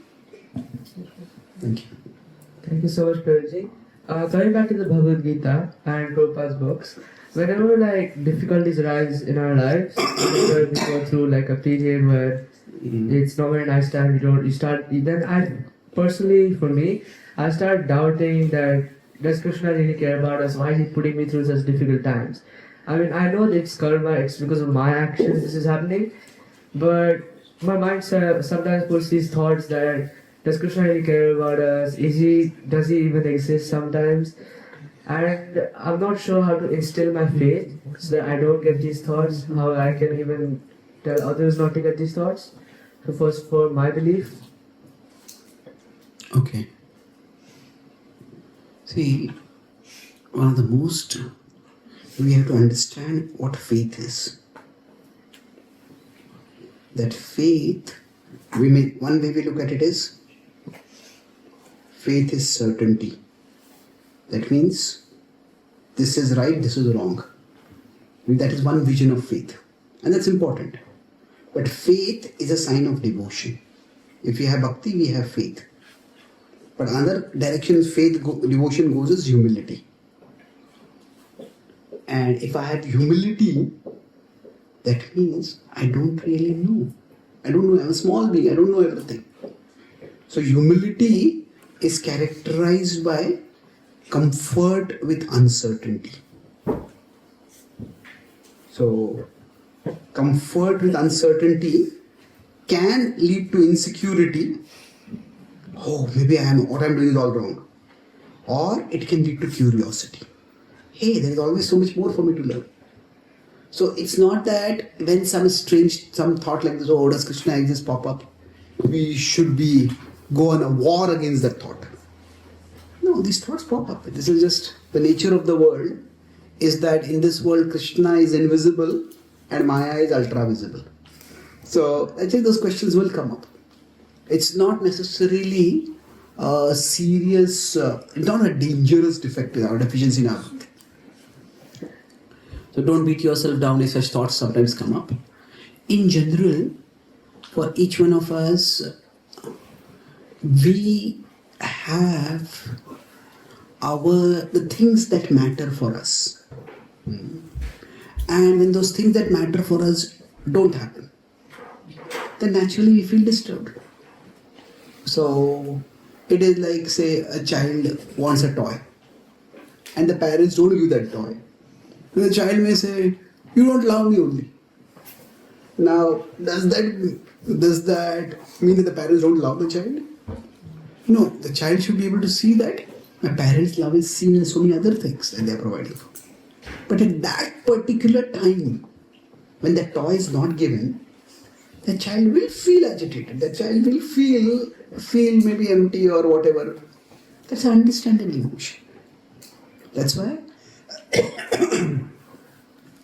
Thank you so much, Prabhuji. Coming back to the Bhagavad Gita and Prabhupada's books, whenever difficulties arise in our lives, whenever we go through a period where it's not very nice time, then I start doubting that does Krishna really care about us? Why is he putting me through such difficult times? I mean, I know that it's karma, it's because of my actions this is happening, but my mind sometimes puts these thoughts that does Krishna really care about us? Does he even exist sometimes? And I'm not sure how to instill my faith so that I don't get these thoughts, how I can even tell others not to get these thoughts. So first, for my belief. Okay. See, one of the most, we have to understand what faith is. That faith, one way we look at it is, faith is certainty. That means, this is right, this is wrong. That is one vision of faith. And that's important. But faith is a sign of devotion. If we have bhakti, we have faith. But another direction is devotion goes is humility. And if I have humility, that means I don't really know. I don't know, I'm a small being, I don't know everything. So humility is characterized by comfort with uncertainty. So comfort with uncertainty can lead to insecurity. Oh, maybe what I'm doing is all wrong. Or it can lead to curiosity. Hey, there is always so much more for me to learn. So it's not that when some thought like this, oh, does Krishna exist, pop up, we should go on a war against that thought. No, these thoughts pop up. This is just the nature of the world, is that in this world Krishna is invisible and Maya is ultra visible. So I think those questions will come up. It's not necessarily a serious, not a dangerous defect or deficiency in our bhakti. So don't beat yourself down if such thoughts sometimes come up. In general, for each one of us, we have the things that matter for us. And when those things that matter for us don't happen, then naturally we feel disturbed. So it is like, say, a child wants a toy and the parents don't give that toy. The child may say, you don't love me only. Now, does that mean that the parents don't love the child? No, the child should be able to see that my parents' love is seen in so many other things that they are providing for. But at that particular time, when the toy is not given, the child will feel agitated. The child will feel maybe empty or whatever. That's an understandable emotion. That's why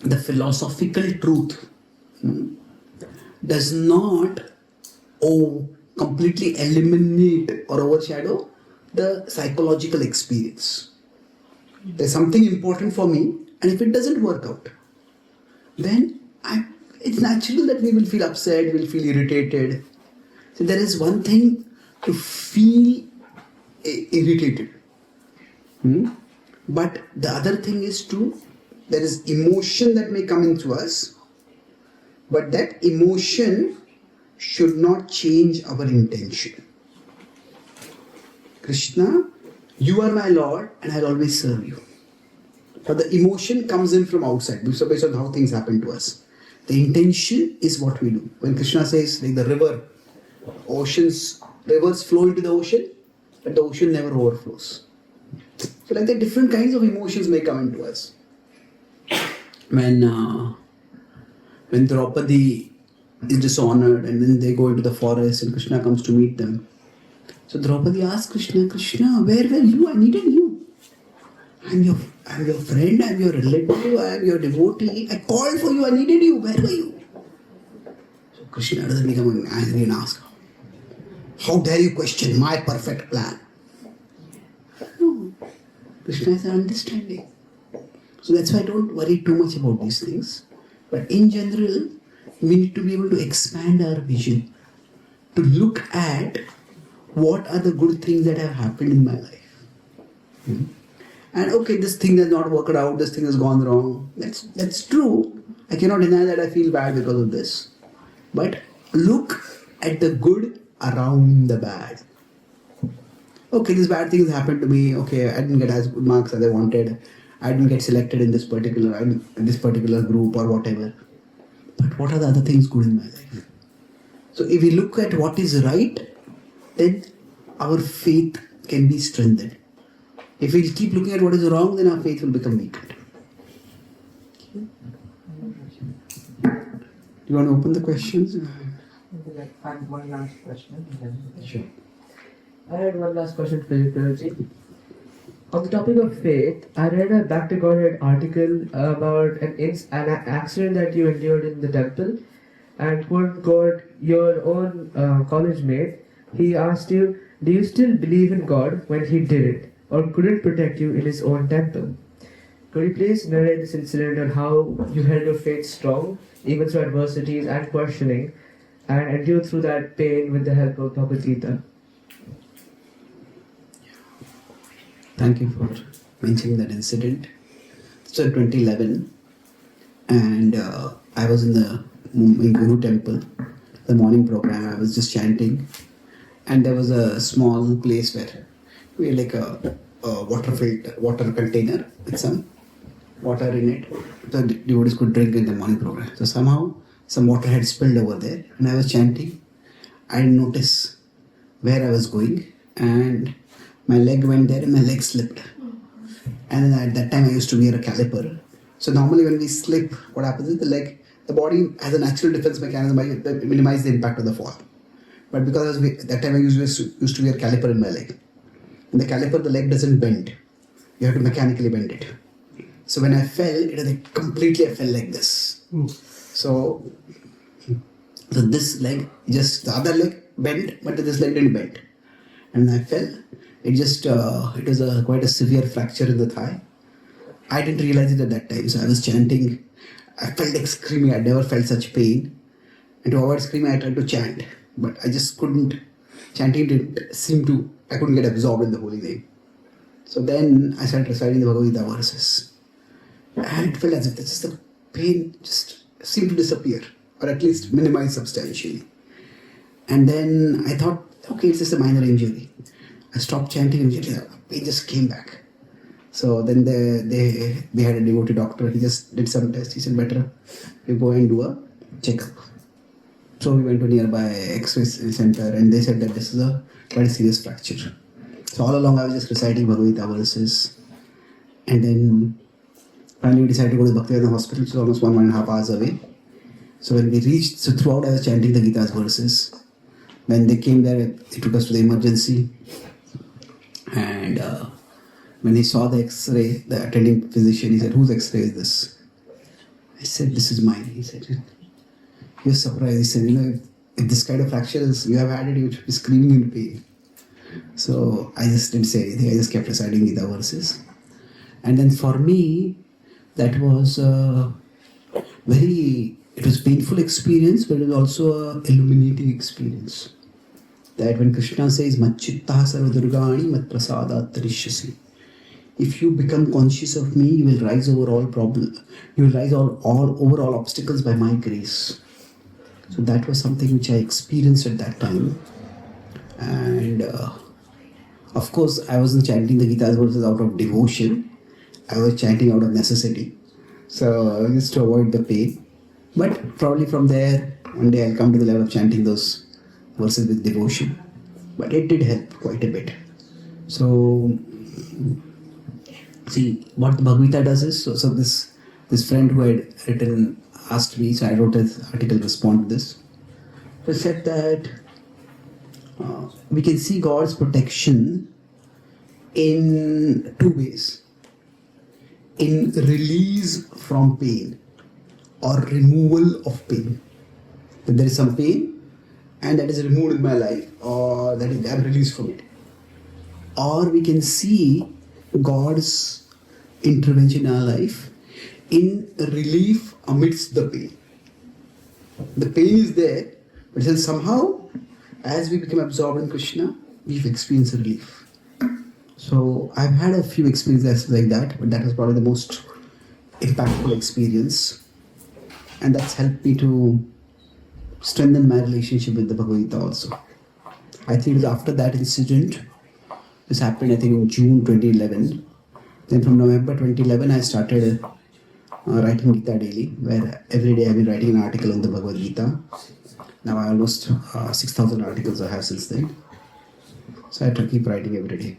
the philosophical truth does not completely eliminate or overshadow the psychological experience. There's something important for me, and if it doesn't work out, then it's natural that we will feel upset, we'll feel irritated. So there is one thing to feel irritated. But the other thing is there is emotion that may come into us, but that emotion should not change our intention. Krishna, you are my Lord and I'll always serve you. But the emotion comes in from outside, based on how things happen to us. The intention is what we do. When Krishna says, like the rivers flow into the ocean, but the ocean never overflows. So like that, different kinds of emotions may come into us. When Draupadi is dishonored and then they go into the forest and Krishna comes to meet them. So Draupadi asks Krishna, where were you? I needed you. I'm your friend, I'm your relative, I'm your devotee. I called for you, I needed you. Where were you? So Krishna doesn't become angry and ask, how dare you question my perfect plan? No. Krishna is understanding. So that's why I don't worry too much about these things. But in general, we need to be able to expand our vision, to look at what are the good things that have happened in my life. And okay, this thing has not worked out, this thing has gone wrong. That's true. I cannot deny that I feel bad because of this. But look at the good around the bad. Okay, this bad thing has happened to me. Okay, I didn't get as good marks as I wanted. I didn't get selected in this particular group or whatever. But what are the other things good in my life? So if we look at what is right, then our faith can be strengthened. If we keep looking at what is wrong, then our faith will become weakened. Do you want to open the questions? I have one last question. Sure. I had one last question for you, Prabhuji. On the topic of faith, I read a Back to Godhead article about an accident that you endured in the temple, and quote God, your own college mate, he asked you, do you still believe in God when he did it, or couldn't protect you in his own temple? Could you please narrate this incident and how you held your faith strong, even through adversities and questioning, and endured through that pain with the help of Bhagavad Gita? Thank you for mentioning that incident. So 2011, and I was in Guru Temple, the morning program. I was just chanting, and there was a small place where we had like a water container with some water in it, so the devotees could drink in the morning program. So somehow some water had spilled over there, and I was chanting. I didn't notice where I was going, and my leg went there and my leg slipped. And then at that time I used to wear a caliper. So normally when we slip, what happens is the body has a natural defense mechanism to minimize the impact of the fall. But because that time I used to wear caliper in my leg. In the caliper, the leg doesn't bend. You have to mechanically bend it. So when I fell, I fell like this. So this leg, just the other leg bent, but this leg didn't bend. And when I fell, it was quite a severe fracture in the thigh. I didn't realize it at that time. So I was chanting. I felt like screaming. I never felt such pain. And to avoid screaming, I tried to chant. But I just couldn't. Chanting I couldn't get absorbed in the holy name. So then I started reciting the Bhagavad Gita verses. And it felt as if the pain just seemed to disappear, or at least minimize substantially. And then I thought, okay, it's just a minor injury. I stopped chanting immediately. The pain just came back. So then they had a devotee doctor. He just did some tests. He said, better you go and do a checkup. So we went to nearby X-ray center, and they said that this is a quite a serious fracture. So all along I was just reciting Bhagavad Gita verses, and then finally we decided to go to Bhaktivedanta hospital, which is almost 1.5 hours away. So when we reached, throughout I was chanting the Gita's verses. When they came there, they took us to the emergency, and when he saw the X-ray, the attending physician, he said, "Whose X-ray is this?" I said, "This is mine." He said, he was surprised. He said, if this kind of fractures you have had it, you would be screaming in pain. So I just didn't say anything. I just kept reciting Gita verses. And then for me, that was it was painful experience, but it was also an illuminating experience. That when Krishna says, Macchittaha sarva durgani mat prasadat tarishyasi. If you become conscious of me, you will rise over all problems. You will rise over all obstacles by my grace. So that was something which I experienced at that time. And of course, I wasn't chanting the Gita's verses out of devotion. I was chanting out of necessity. So just to avoid the pain. But probably from there, one day I'll come to the level of chanting those verses with devotion. But it did help quite a bit. So, see, what the Bhagavad Gita does is, so this friend who had written asked me, so I wrote an article to respond to this. So it said that we can see God's protection in two ways. In release from pain or removal of pain. When there is some pain and that is removed in my life, or that is, I'm released from it. Or we can see God's intervention in our life in relief amidst the pain. The pain is there, but then somehow, as we become absorbed in Krishna, we've experienced relief. So I've had a few experiences like that, but that was probably the most impactful experience. And that's helped me to strengthen my relationship with the Bhagavad Gita also. I think it was after that incident, this happened I think in June 2011. Then from November 2011, I started writing Gita daily, where every day I've been writing an article on the Bhagavad Gita. Now I almost 6,000 articles I have since then. So I have to keep writing every day.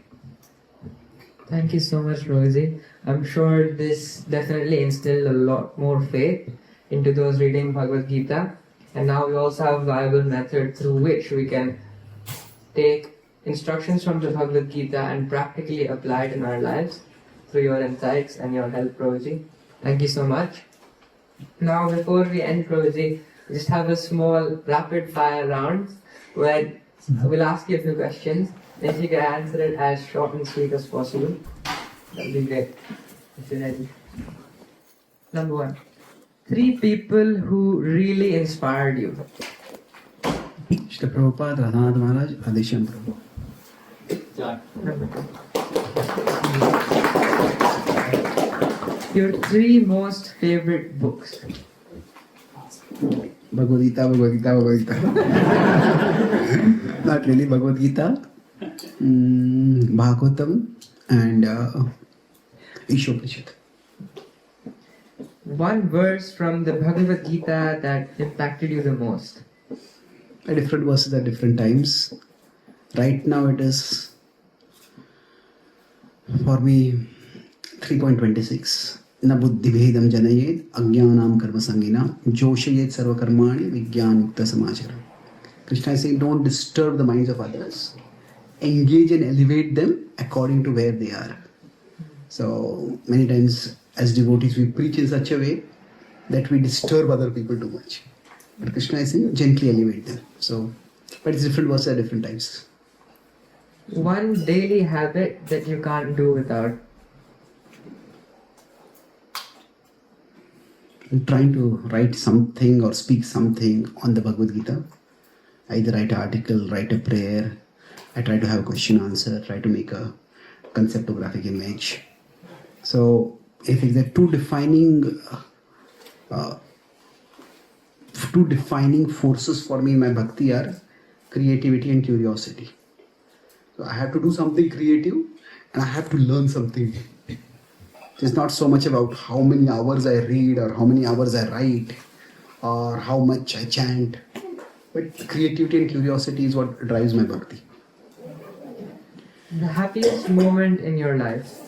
Thank you so much, Rosie. I'm sure this definitely instilled a lot more faith into those reading Bhagavad Gita. And now we also have a viable method through which we can take instructions from the Bhagavad Gita and practically apply it in our lives through your insights and your help, Prabhuji. Thank you so much. Now, before we end, Prabhuji, we just have a small rapid fire round where we'll ask you a few questions. If you can answer it as short and sweet as possible, that would be great. If you're ready. Number 1. 3 people who really inspired you. Shri Prabhupada, Radhanath Maharaj, Adesham Prabhu. Number 2. Your 3 most favorite books. Bhagavad Gita. Not really Bhagavad Gita. Bhagavatam and Ishopanishad. 1 verse from the Bhagavad Gita that impacted you the most. Different verses at different times. Right now it is, for me, 3.26. Na buddhi bhedam janayed ajnanam karma sangina joshayed sarva karmani vigyan yukta samachara. Krishna is saying, don't disturb the minds of others. Engage and elevate them according to where they are. So many times as devotees we preach in such a way that we disturb other people too much. But Krishna is saying, gently elevate them. So, but it's different verses at different times. 1 daily habit that you can't do without. I'm trying to write something or speak something on the Bhagavad Gita. Either write an article, write a prayer. I try to have a question answer, try to make a conceptographic image. So, if there are two defining forces for me in my bhakti are creativity and curiosity. So I have to do something creative and I have to learn something. It's not so much about how many hours I read or how many hours I write or how much I chant. But creativity and curiosity is what drives my bhakti. The happiest moment in your life.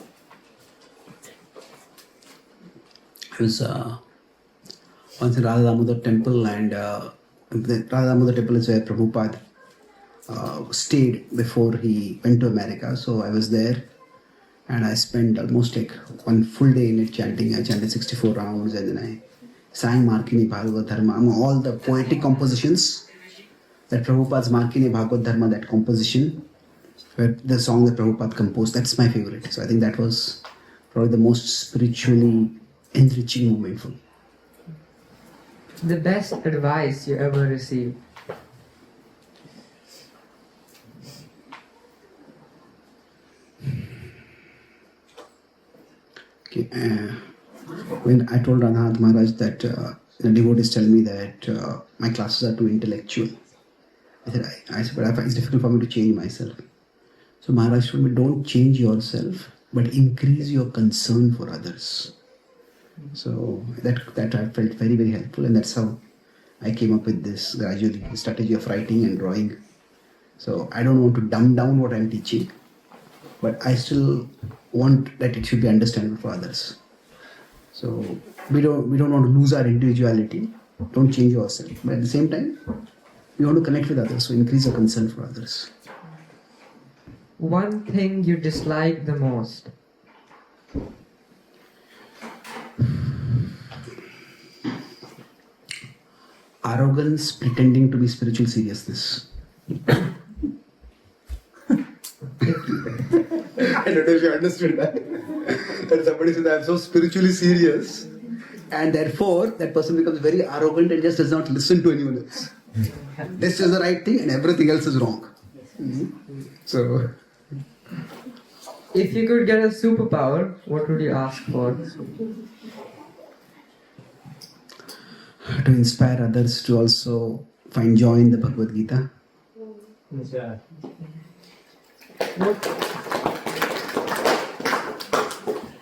I was once in Radha Damodar temple, and the Radha Damodar temple is where Prabhupada stayed before he went to America. So I was there and I spent almost like 1 full day in it chanting. I chanted 64 rounds and then I sang Markini Bhagavad Dharma. All the poetic compositions that Prabhupada's Markini Bhagavad Dharma, that composition, where the song that Prabhupada composed, that's my favorite. So I think that was probably the most spiritually enriching moment for me. The best advice you ever received. Okay, when I told Radhanath Maharaj that the devotees tell me that my classes are too intellectual, I said, but I find it's difficult for me to change myself. So Maharaj told me, don't change yourself, but increase your concern for others. So that I felt very, very helpful, and that's how I came up with this gradually strategy of writing and drawing. So I don't want to dumb down what I'm teaching, but I still want that it should be understandable for others. So we don't want to lose our individuality. Don't change yourself, but at the same time, we want to connect with others. So increase your concern for others. 1 thing you dislike the most. Arrogance pretending to be spiritual seriousness. I don't know if you understood that. That somebody says, I'm so spiritually serious, and therefore that person becomes very arrogant and just does not listen to anyone else. This is the right thing and everything else is wrong. So, If you could get a superpower, what would you ask for? to inspire others to also find joy in the Bhagavad Gita.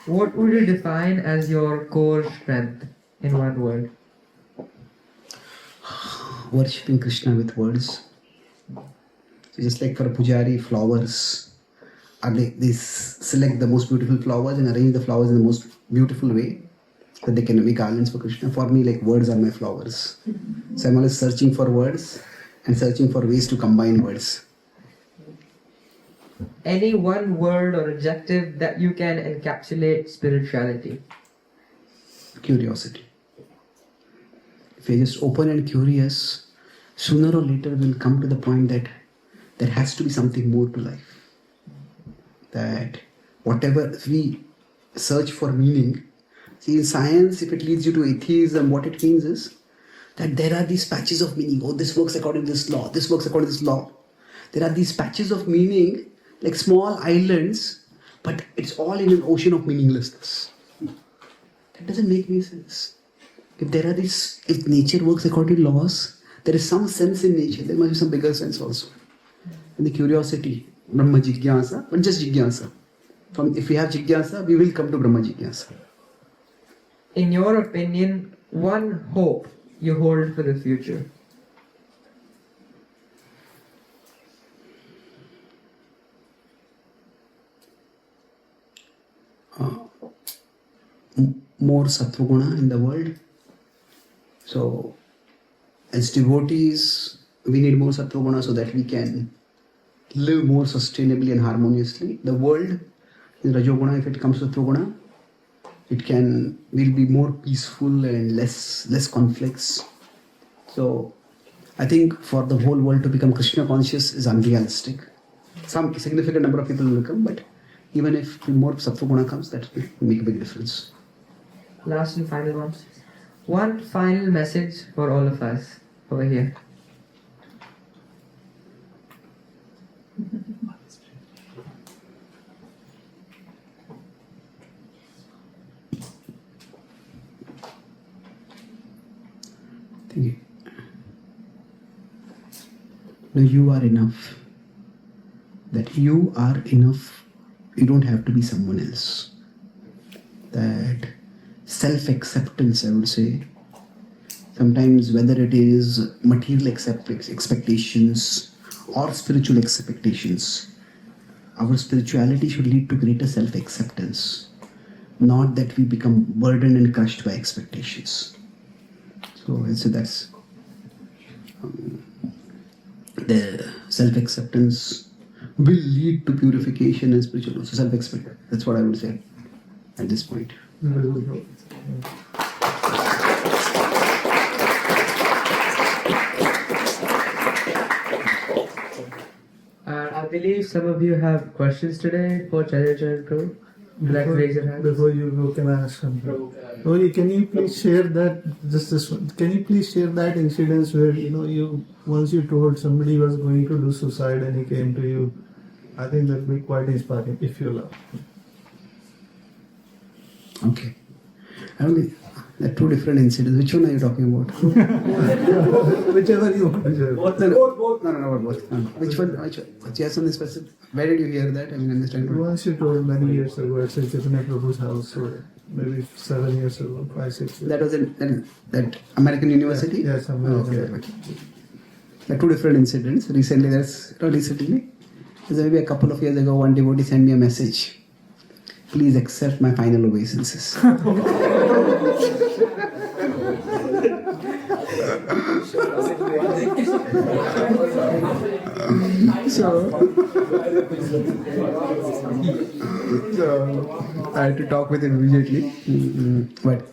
What would you define as your core strength in 1 word? Worshipping Krishna with words. So just like for a pujari, flowers, they select the most beautiful flowers and arrange the flowers in the most beautiful way that they can make garlands for Krishna. For me, like, words are my flowers. So I'm always searching for words and searching for ways to combine words. any one word or adjective that you can encapsulate spirituality. Curiosity. If you're just open and curious, sooner or later we'll come to the point that there has to be something more to life. That whatever we search for meaning, see in science, if it leads you to atheism, what it means is that there are these patches of meaning. Oh, this works according to this law, this works according to this law. There are these patches of meaning like small islands, but it's all in an ocean of meaninglessness. That doesn't make any sense. If nature works according to laws, there is some sense in nature. There must be some bigger sense also. And the curiosity, Brahma Jigyasa, but just Jigyasa. If we have Jigyasa, we will come to Brahma Jigyasa. In your opinion, one hope you hold for the future? More sattva guna in the world. So, as devotees, we need more sattva guna so that we can live more sustainably and harmoniously. The world, in rajoguna, if it comes to sattva guna, will be more peaceful and less conflicts. So, I think for the whole world to become Krishna conscious is unrealistic. Some significant number of people will come, but even if more sattva guna comes, that will make a big difference. Last and final one. One final message for all of us over here. Thank you. No, you are enough. That you are enough. You don't have to be someone else. That self-acceptance, I would say. Sometimes whether it is material expectations or spiritual expectations, our spirituality should lead to greater self-acceptance. Not that we become burdened and crushed by expectations. So that's the self-acceptance will lead to purification and spiritual. So self-acceptance. That's what I would say at this point. I believe some of you have questions today for Chaitanya Charan Prabhu. Would you like to raise your hand? Before you go, can I ask something? Rohit, can you please share that, just this one, can you please share that incident where, once you told somebody was going to do suicide and he came to you? I think that would be quite inspiring, if you allow. Okay. I don't think there are two different incidents. Which one are you talking about? Whichever you want to share. Both. No, both. No. Which one? Do you have something specific? Where did you hear that? I mean, I'm just trying to... Once you told many years ago at Chaitanya Prabhu's house, so maybe 7 years ago, 5, 6 years. That was in that American University? Yes, American. Okay. There are two different incidents. Recently, there's maybe a couple of years ago, one devotee sent me a message. Please accept my final obeisances. So I had to talk with him immediately. But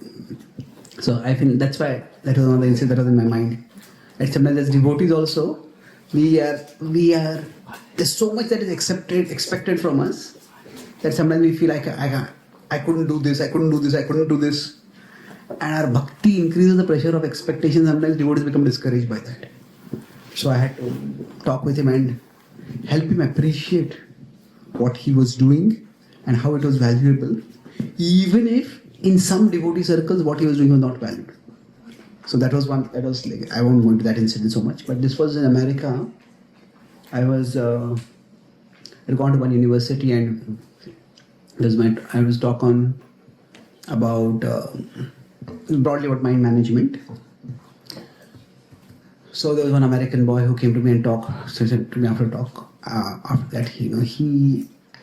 so I think that's why that was one of the incidents that was in my mind. And sometimes as devotees also, we are there's so much that is expected from us that sometimes we feel like I couldn't do this, I couldn't do this. And our bhakti increases the pressure of expectation. Sometimes devotees become discouraged by that. So I had to talk with him and help him appreciate what he was doing and how it was valuable, even if in some devotee circles what he was doing was not valued. So that was like, I won't go into that incident so much, but this was in America. I had gone to one university and I was talking about broadly about mind management. So there was one American boy who came to me and talked. So he said to me after talk, after that, he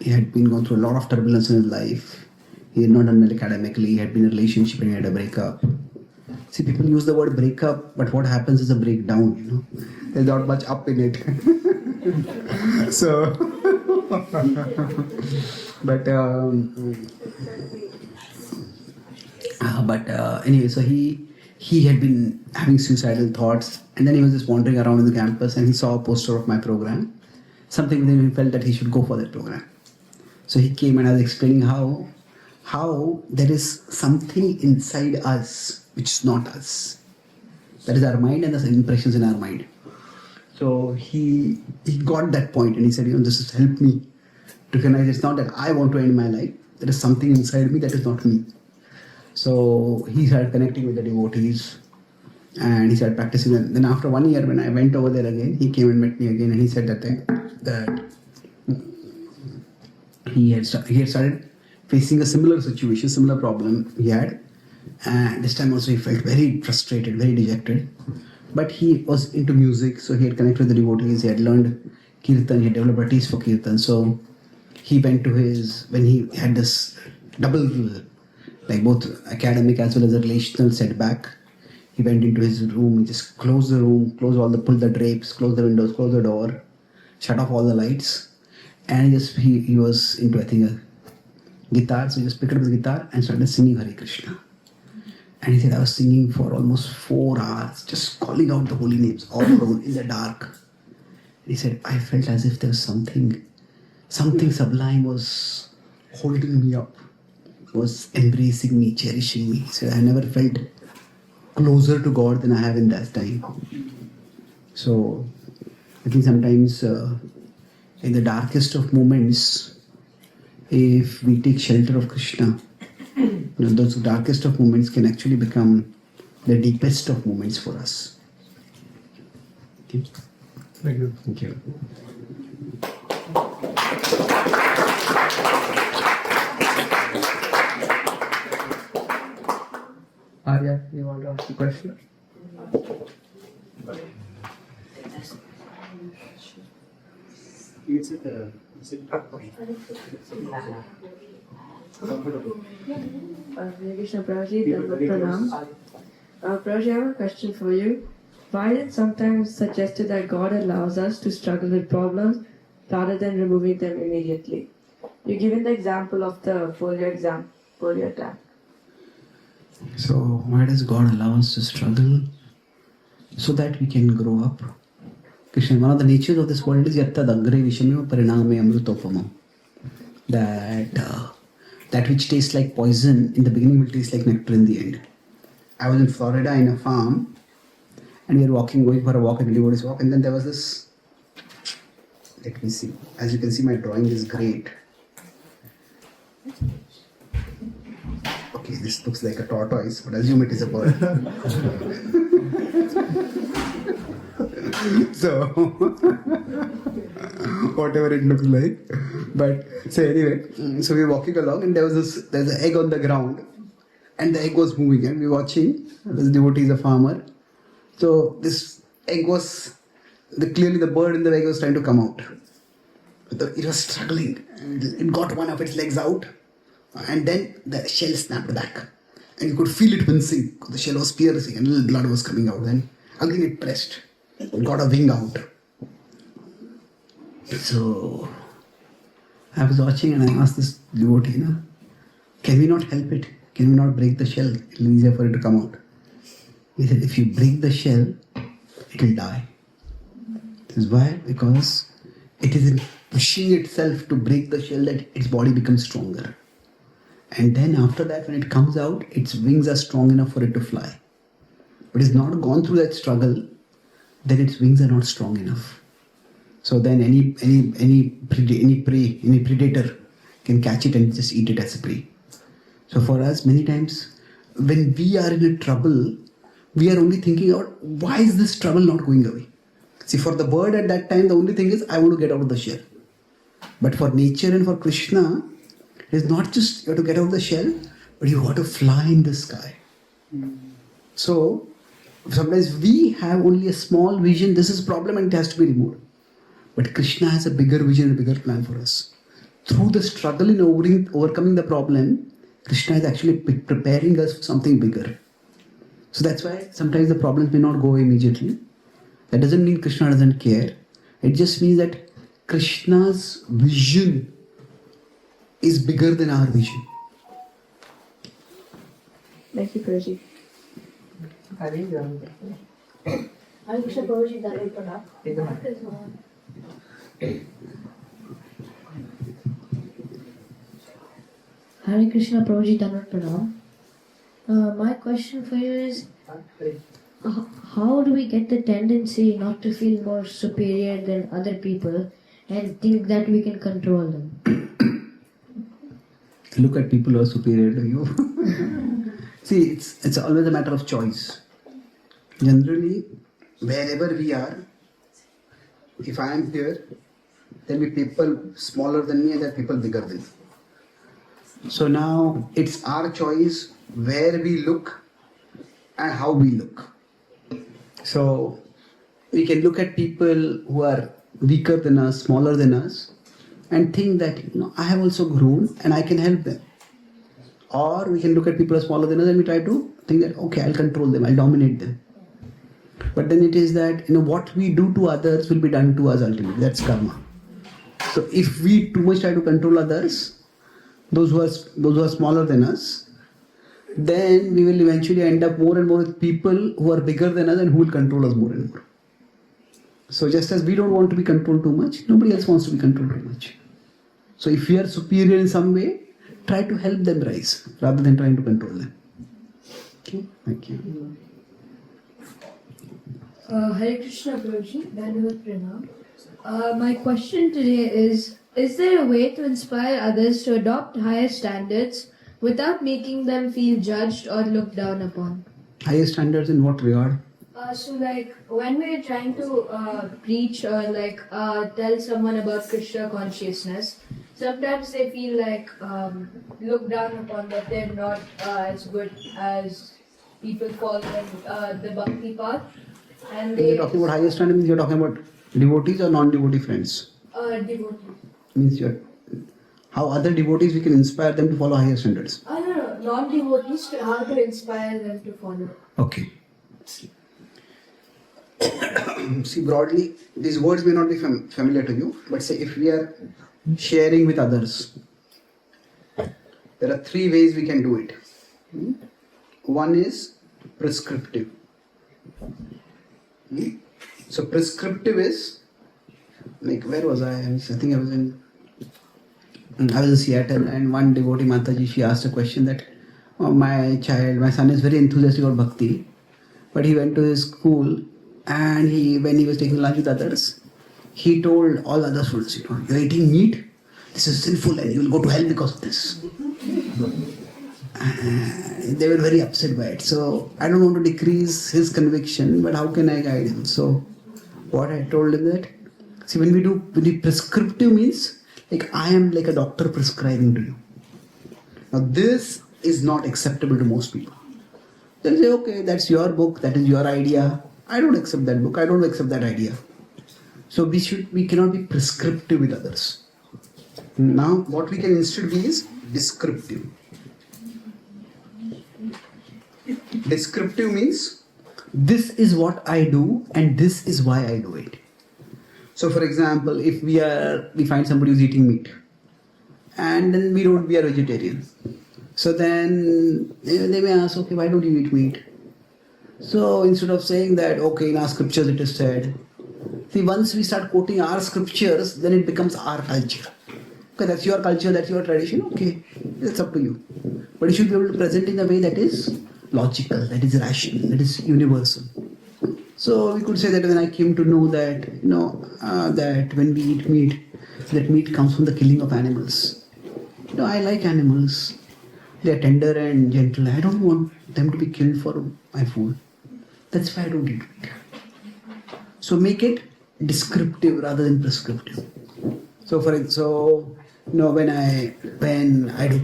had been going through a lot of turbulence in his life. He had not done well academically. He had been in a relationship and he had a breakup. See, people use the word breakup, but what happens is a breakdown. There's not much up in it. So Anyway, so he had been having suicidal thoughts, and then he was just wandering around in the campus, and he saw a poster of my program. Something within him felt that he should go for that program. So he came, and I was explaining how there is something inside us which is not us. That is our mind and the impressions in our mind. So he got that point, and he said, this has helped me to recognize it's not that I want to end my life. There is something inside me that is not me. So he started connecting with the devotees, and he started practicing. And then after 1 year, when I went over there again, he came and met me again, and he said that he had started facing a similar situation, similar problem he had, and this time also he felt very frustrated, very dejected. But he was into music, so he had connected with the devotees, he had learned kirtan, he had developed a taste for kirtan. So he went to when he had this double, like both academic as well as a relational setback, he went into his room, he just closed the room, pulled the drapes, closed the windows, closed the door, shut off all the lights, and he was into, I think, a guitar, so he just picked up his guitar and started singing Hare Krishna. And he said, I was singing for almost 4 hours, just calling out the holy names all alone in the dark. And he said, I felt as if there was something sublime was holding me up, was embracing me, cherishing me. He said, I never felt closer to God than I have in that time. So I think sometimes in the darkest of moments, if we take shelter of Krishna, those darkest of moments can actually become the deepest of moments for us. Okay. Thank you. Thank you. Arya, you want to ask a question? Hare Krishna Prabhuji, Pranam. Prabhuji, I have a question for you. Why is it sometimes suggested that God allows us to struggle with problems rather than removing them immediately? You're given the example of the polio attack. So why does God allow us to struggle? So that we can grow up. Krishna, one of the natures of this world is yattad agre vishamyo pariname amrutopamo. That which tastes like poison in the beginning will taste like nectar in the end. I was in Florida in a farm, and we were going for a walk, and devotees walk, and then there was this. Let me see. As you can see, my drawing is great. Okay, this looks like a tortoise, but assume it is a bird. So, whatever it looks like. But, so anyway, so we were walking along, and there's an egg on the ground, and the egg was moving, and we were watching. This devotee is a farmer. So, this egg was, clearly the bird in the egg was trying to come out. It was struggling, and it got one of its legs out, and then the shell snapped back. And you could feel it wincing. The shell was piercing, and little blood was coming out. Then again it pressed. It got a wing out. So I was watching, and I asked this devotee, can we not help it? Can we not break the shell? It will be easier for it to come out. He said, if you break the shell, it will die. This is why? Because it is in pushing itself to break the shell that its body becomes stronger. And then after that, when it comes out, its wings are strong enough for it to fly. But it's not gone through that struggle, then its wings are not strong enough. So then any predator can catch it and just eat it as a prey. So for us, many times, when we are in a trouble, we are only thinking about, why is this trouble not going away? See, for the bird at that time, the only thing is, I want to get out of the shell. But for nature and for Krishna, it's not just you have to get out of the shell, but you have to fly in the sky. So, sometimes we have only a small vision, this is a problem and it has to be removed. But Krishna has a bigger vision and a bigger plan for us. Through the struggle in overcoming the problem, Krishna is actually preparing us for something bigger. So that's why sometimes the problems may not go away immediately. That doesn't mean Krishna doesn't care. It just means that Krishna's vision is bigger than our vision. Thank you, Prabhuji. Hare Krishna Prabhuji, Dhanavad Pranam. Hare Krishna Prabhuji, Dhanavad Pranam. My question for you is, how do we get the tendency not to feel more superior than other people and think that we can control them? Look at people who are superior to you. See, it's always a matter of choice. Generally, wherever we are, if I am here, there will be people smaller than me and there are people bigger than me. So now it's our choice where we look and how we look. So we can look at people who are weaker than us, smaller than us, and think that I have also grown and I can help them. Or we can look at people who are smaller than us and we try to think that okay, I'll control them, I'll dominate them. But then it is that what we do to others will be done to us ultimately. That's karma. So if we too much try to control others, those who are smaller than us, then we will eventually end up more and more with people who are bigger than us and who will control us more and more. So just as we don't want to be controlled too much, nobody else wants to be controlled too much. So if we are superior in some way, try to help them rise rather than trying to control them. Okay, thank you. Hare Krishna Prabhuji, Dhanavad Pranam. My question today is there a way to inspire others to adopt higher standards without making them feel judged or looked down upon? Higher standards in what regard? So like when we're trying to preach or like tell someone about Krishna consciousness, sometimes they feel like looked down upon, that they're not as good as people following the bhakti path. And When you're talking about higher standards, means you're talking about devotees or non-devotee friends? devotees. Means how other devotees we can inspire them to follow higher standards. No, non-devotees, how to inspire them to follow. Okay. See, broadly, these words may not be familiar to you, but say if we are sharing with others, there are three ways we can do it. One is prescriptive. So prescriptive is like, where was I? I think I was in Seattle, and one devotee Mataji, she asked a question that my son is very enthusiastic about bhakti, but he went to his school and when he was taking lunch with others, he told all other students, you're eating meat, this is sinful and you will go to hell because of this. They were very upset by it. So I don't want to decrease his conviction, but how can I guide him? So what I told him that, see, when we prescriptive means like I am like a doctor prescribing to you. Now this is not acceptable to most people. They'll say, okay, that's your book, that is your idea. I don't accept that book, I don't accept that idea. So we cannot be prescriptive with others. Now what we can instead be is descriptive. Descriptive means this is what I do and this is why I do it. So for example, if we find somebody who's eating meat and then we are vegetarian. So then they may ask, okay, why don't you eat meat? So instead of saying that, okay, in our scriptures it is said, see, once we start quoting our scriptures, then it becomes our culture. Okay, that's your culture, that's your tradition, okay, that's up to you. But you should be able to present in a way that is logical, that is rational, that is universal. So we could say that when I came to know that, that when we eat meat, that meat comes from the killing of animals. I like animals. They are tender and gentle. I don't want them to be killed for my food. That's why I don't eat meat. So make it descriptive rather than prescriptive. So when I do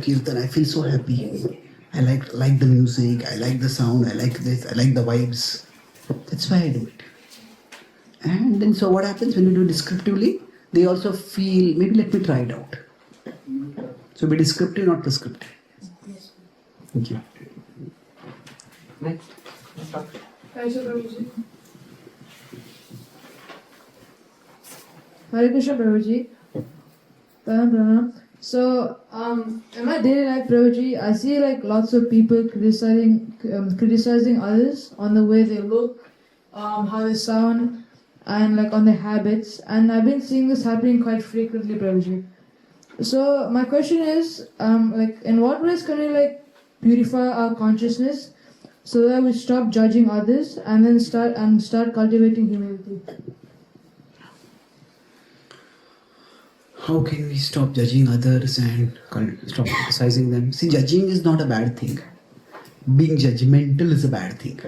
kirtan, I feel so happy. I like the music, I like the sound, I like this, I like the vibes. That's why I do it. And then so what happens when you do descriptively? They also feel, maybe let me try it out. So be descriptive, not prescriptive. Thank you. Next. Hare Krishna Prabhuji. Pranam. So, in my daily life, Prabhuji, I see like lots of people criticizing others on the way they look, how they sound, and like on their habits. And I've been seeing this happening quite frequently, Prabhuji. So my question is, like, in what ways can we like purify our consciousness so that we stop judging others and then start cultivating humility? How can we stop judging others and stop criticizing them? See, judging is not a bad thing. Being judgmental is a bad thing.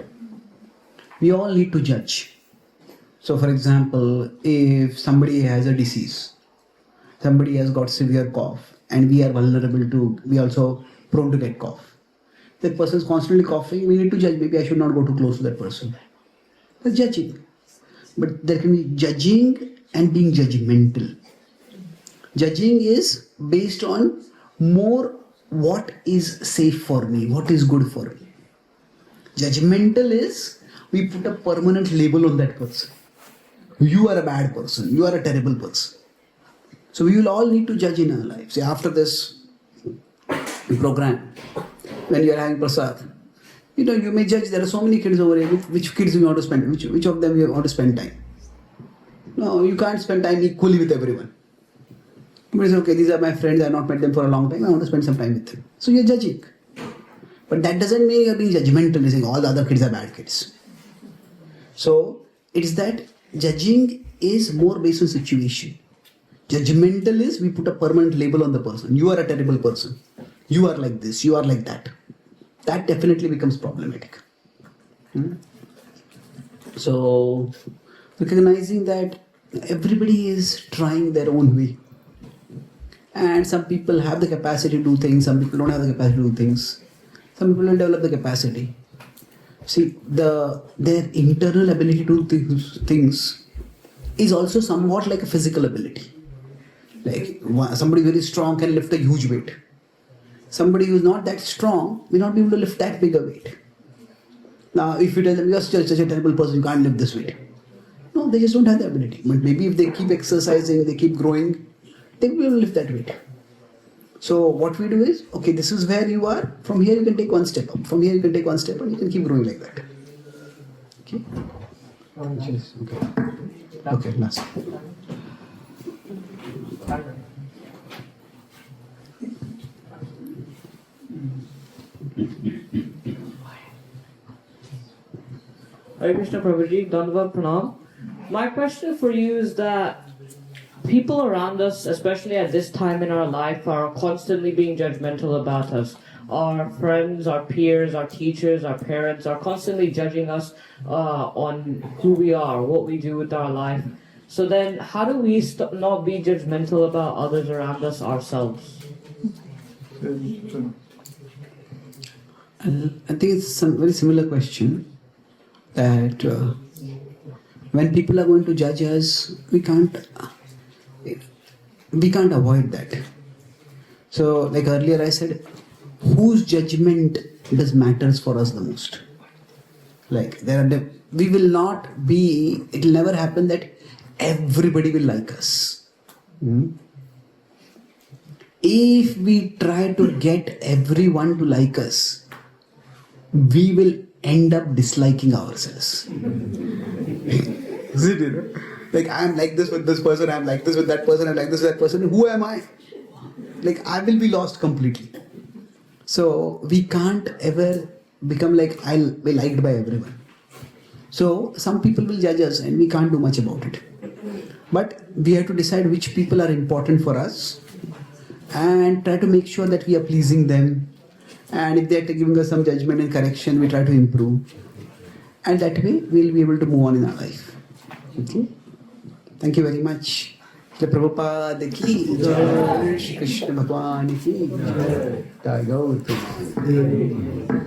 We all need to judge. So, for example, if somebody has a disease, somebody has got severe cough, and we are we also prone to get cough. That person is constantly coughing, we need to judge. Maybe I should not go too close to that person. That's judging. But there can be judging and being judgmental. Judging is based on more what is safe for me, what is good for me. Judgmental is we put a permanent label on that person. You are a bad person, you are a terrible person. So we will all need to judge in our lives. After this program, when you are having prasad, you may judge. There are so many kids over here. Which kids you want to spend? Which of them you want to spend time? No, you can't spend time equally with everyone. Somebody says, okay, these are my friends, I have not met them for a long time, I want to spend some time with them. So you're judging. But that doesn't mean you're being judgmental, you're saying all the other kids are bad kids. So it's that judging is more based on situation. Judgmental is we put a permanent label on the person. You are a terrible person. You are like this, you are like that. That definitely becomes problematic. So recognizing that everybody is trying their own way. And some people have the capacity to do things, some people don't have the capacity to do things. Some people will develop the capacity. See, their internal ability to do things is also somewhat like a physical ability. Like somebody very strong can lift a huge weight. Somebody who is not that strong may not be able to lift that bigger weight. Now, if you tell them, you're such a terrible person, you can't lift this weight. No, they just don't have the ability. But maybe if they keep exercising, they keep growing, they will lift that weight. So what we do is, okay, this is where you are. From here you can take one step up. From here you can take one step and you can keep growing like that. Okay? Okay, last. Hare Krishna Prabhuji, Dandavad Pranam. My question for you is that people around us, especially at this time in our life, are constantly being judgmental about us. Our friends, our peers, our teachers, our parents are constantly judging us on who we are, what we do with our life. So then, how do we not be judgmental about others around us ourselves? I think it's a very similar question. That when people are going to judge us, we can't avoid that. So, like earlier I said, whose judgment matters for us the most? Like we will not be. It will never happen that everybody will like us. If we try to get everyone to like us, we will end up disliking ourselves. Is it? Like, I am like this with this person, I am like this with that person, I am like this with that person. Who am I? Like, I will be lost completely. So we can't ever become like I'll be liked by everyone. So some people will judge us and we can't do much about it. But we have to decide which people are important for us and try to make sure that we are pleasing them. And if they are giving us some judgment and correction, we try to improve. And that way, we'll be able to move on in our life. Okay? Thank you very much. Shri Prabhupada ki jai, Shri Krishna Bhagwan ki jai, Jai Gaur Premanand.